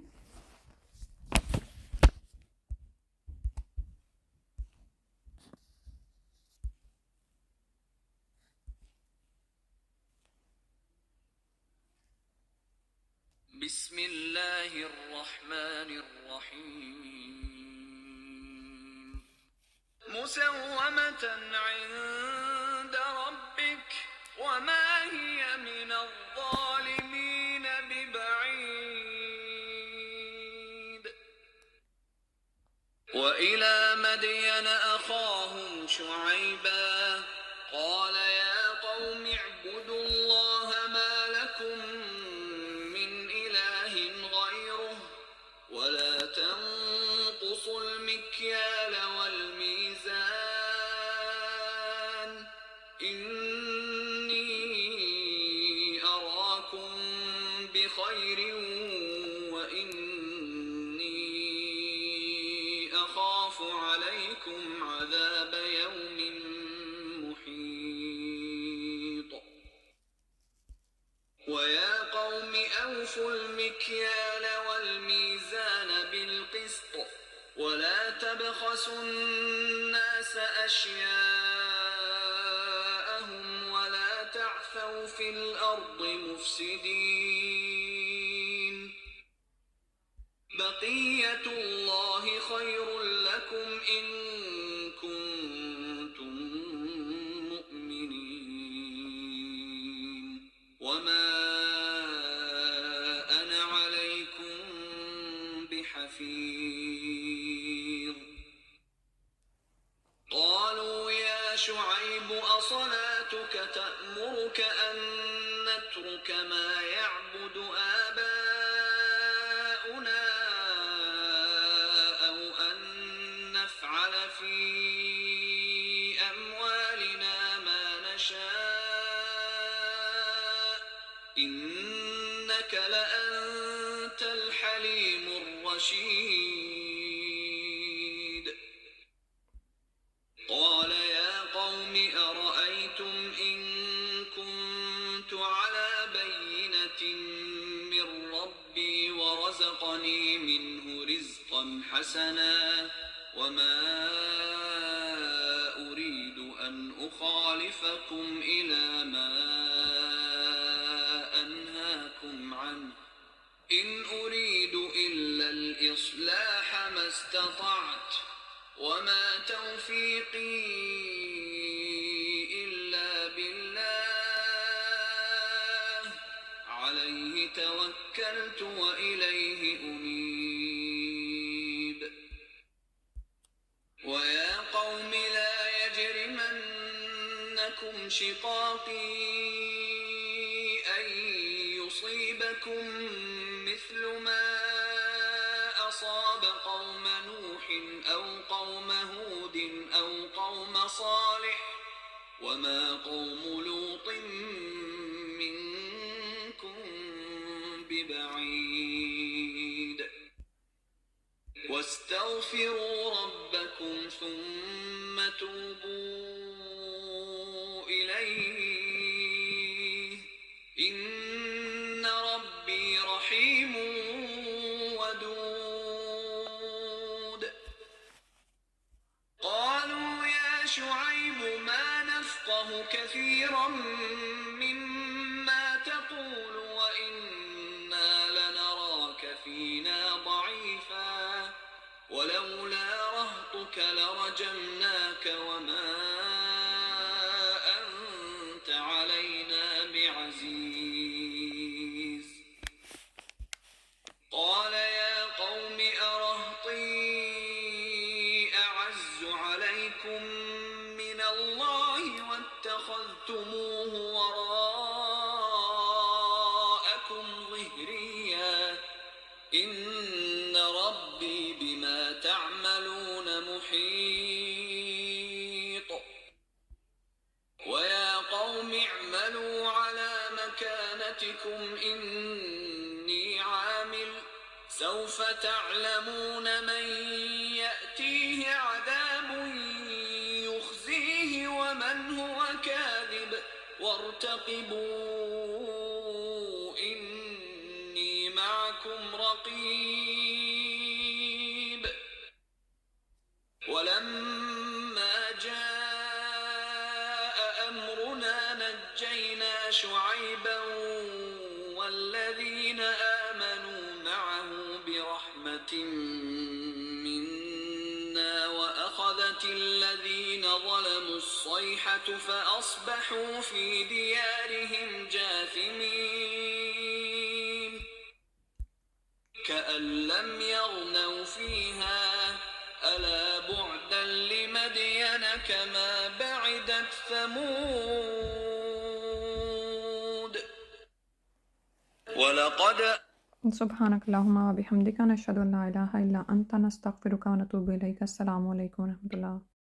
بسم اللہ الرحمن الرحیم مسومة عند ربك وما هي من الظالمين ببعيد وإلى مدين أخاهم شعيبا قال يا قوم اعبدوا الله ما لكم من إله غيره ولا تنقصوا المكيال والميزان إني أراكم بخير وإني أخاف عليكم عذاب يوم محيط ويا قوم أوفوا المكيال والميزان بالقسط ولا تبخسوا الناس أشياءهم ولا تعثوا في الأرض مفسدين بقية الله خير لكم إن كنتم مؤمنين وما أنا عليكم بحفيظ قالوا يا شعيب أصلاتك تأمرك أن نترك ما يعبد آباؤنا أو أن نفعل في أموالنا ما نشاء إنك لأنت الحليم الرشيد قال يا قوم أرأيتم إن كنت على بينة من ربي ورزقني منه رزقا حسنا وما أريد أن أخالفكم إلى ما أنهاكم عنه إن أريد إلا الإصلاح ما استطعت وما توفيقي إلا بالله عليه توكلت وإليه أنيب ويا قوم لا يجرمنكم شقاقي يصبكم مثل ما أصاب قوم نوح أو قوم هود أو قوم صالح وما قوم لوط منكم ببعيد واستغفروا ربكم ثم توبوا إليه إن ربي رحيم ودود قالوا يا شعيب ما نفقه كثيرا مما تقول وإنا لنراك فينا ضعيفا ولولا رهطك لرجمناك وما أنت علينا بعزيز قال يا قوم أرهطي أعز عليكم من الله واتخذتموه وراءكم ظهريا إن ربي بما تعملون محيط ويا قوم اعملوا على مكانتكم إني عامل سوف تعلمون من يأتيه عذاب يخزيه ومن هو كاذب وارتقبوا إني معكم رقيب ولما جاء أمرنا نجينا شعيبا والذين آمنوا معه برحمة منا وأخذت الذين ظلموا الصيحة فأصبحوا في ديارهم جاثمين كأن لم يغنوا فيها ألا بعدا لمدين كما بعدت ثمود ولقد سبحانك اللهم وبحمدك نشهد أن لا إله إلا أنت نستغفرك ونتوب إليك. السلام علیکم ورحمۃ اللہ.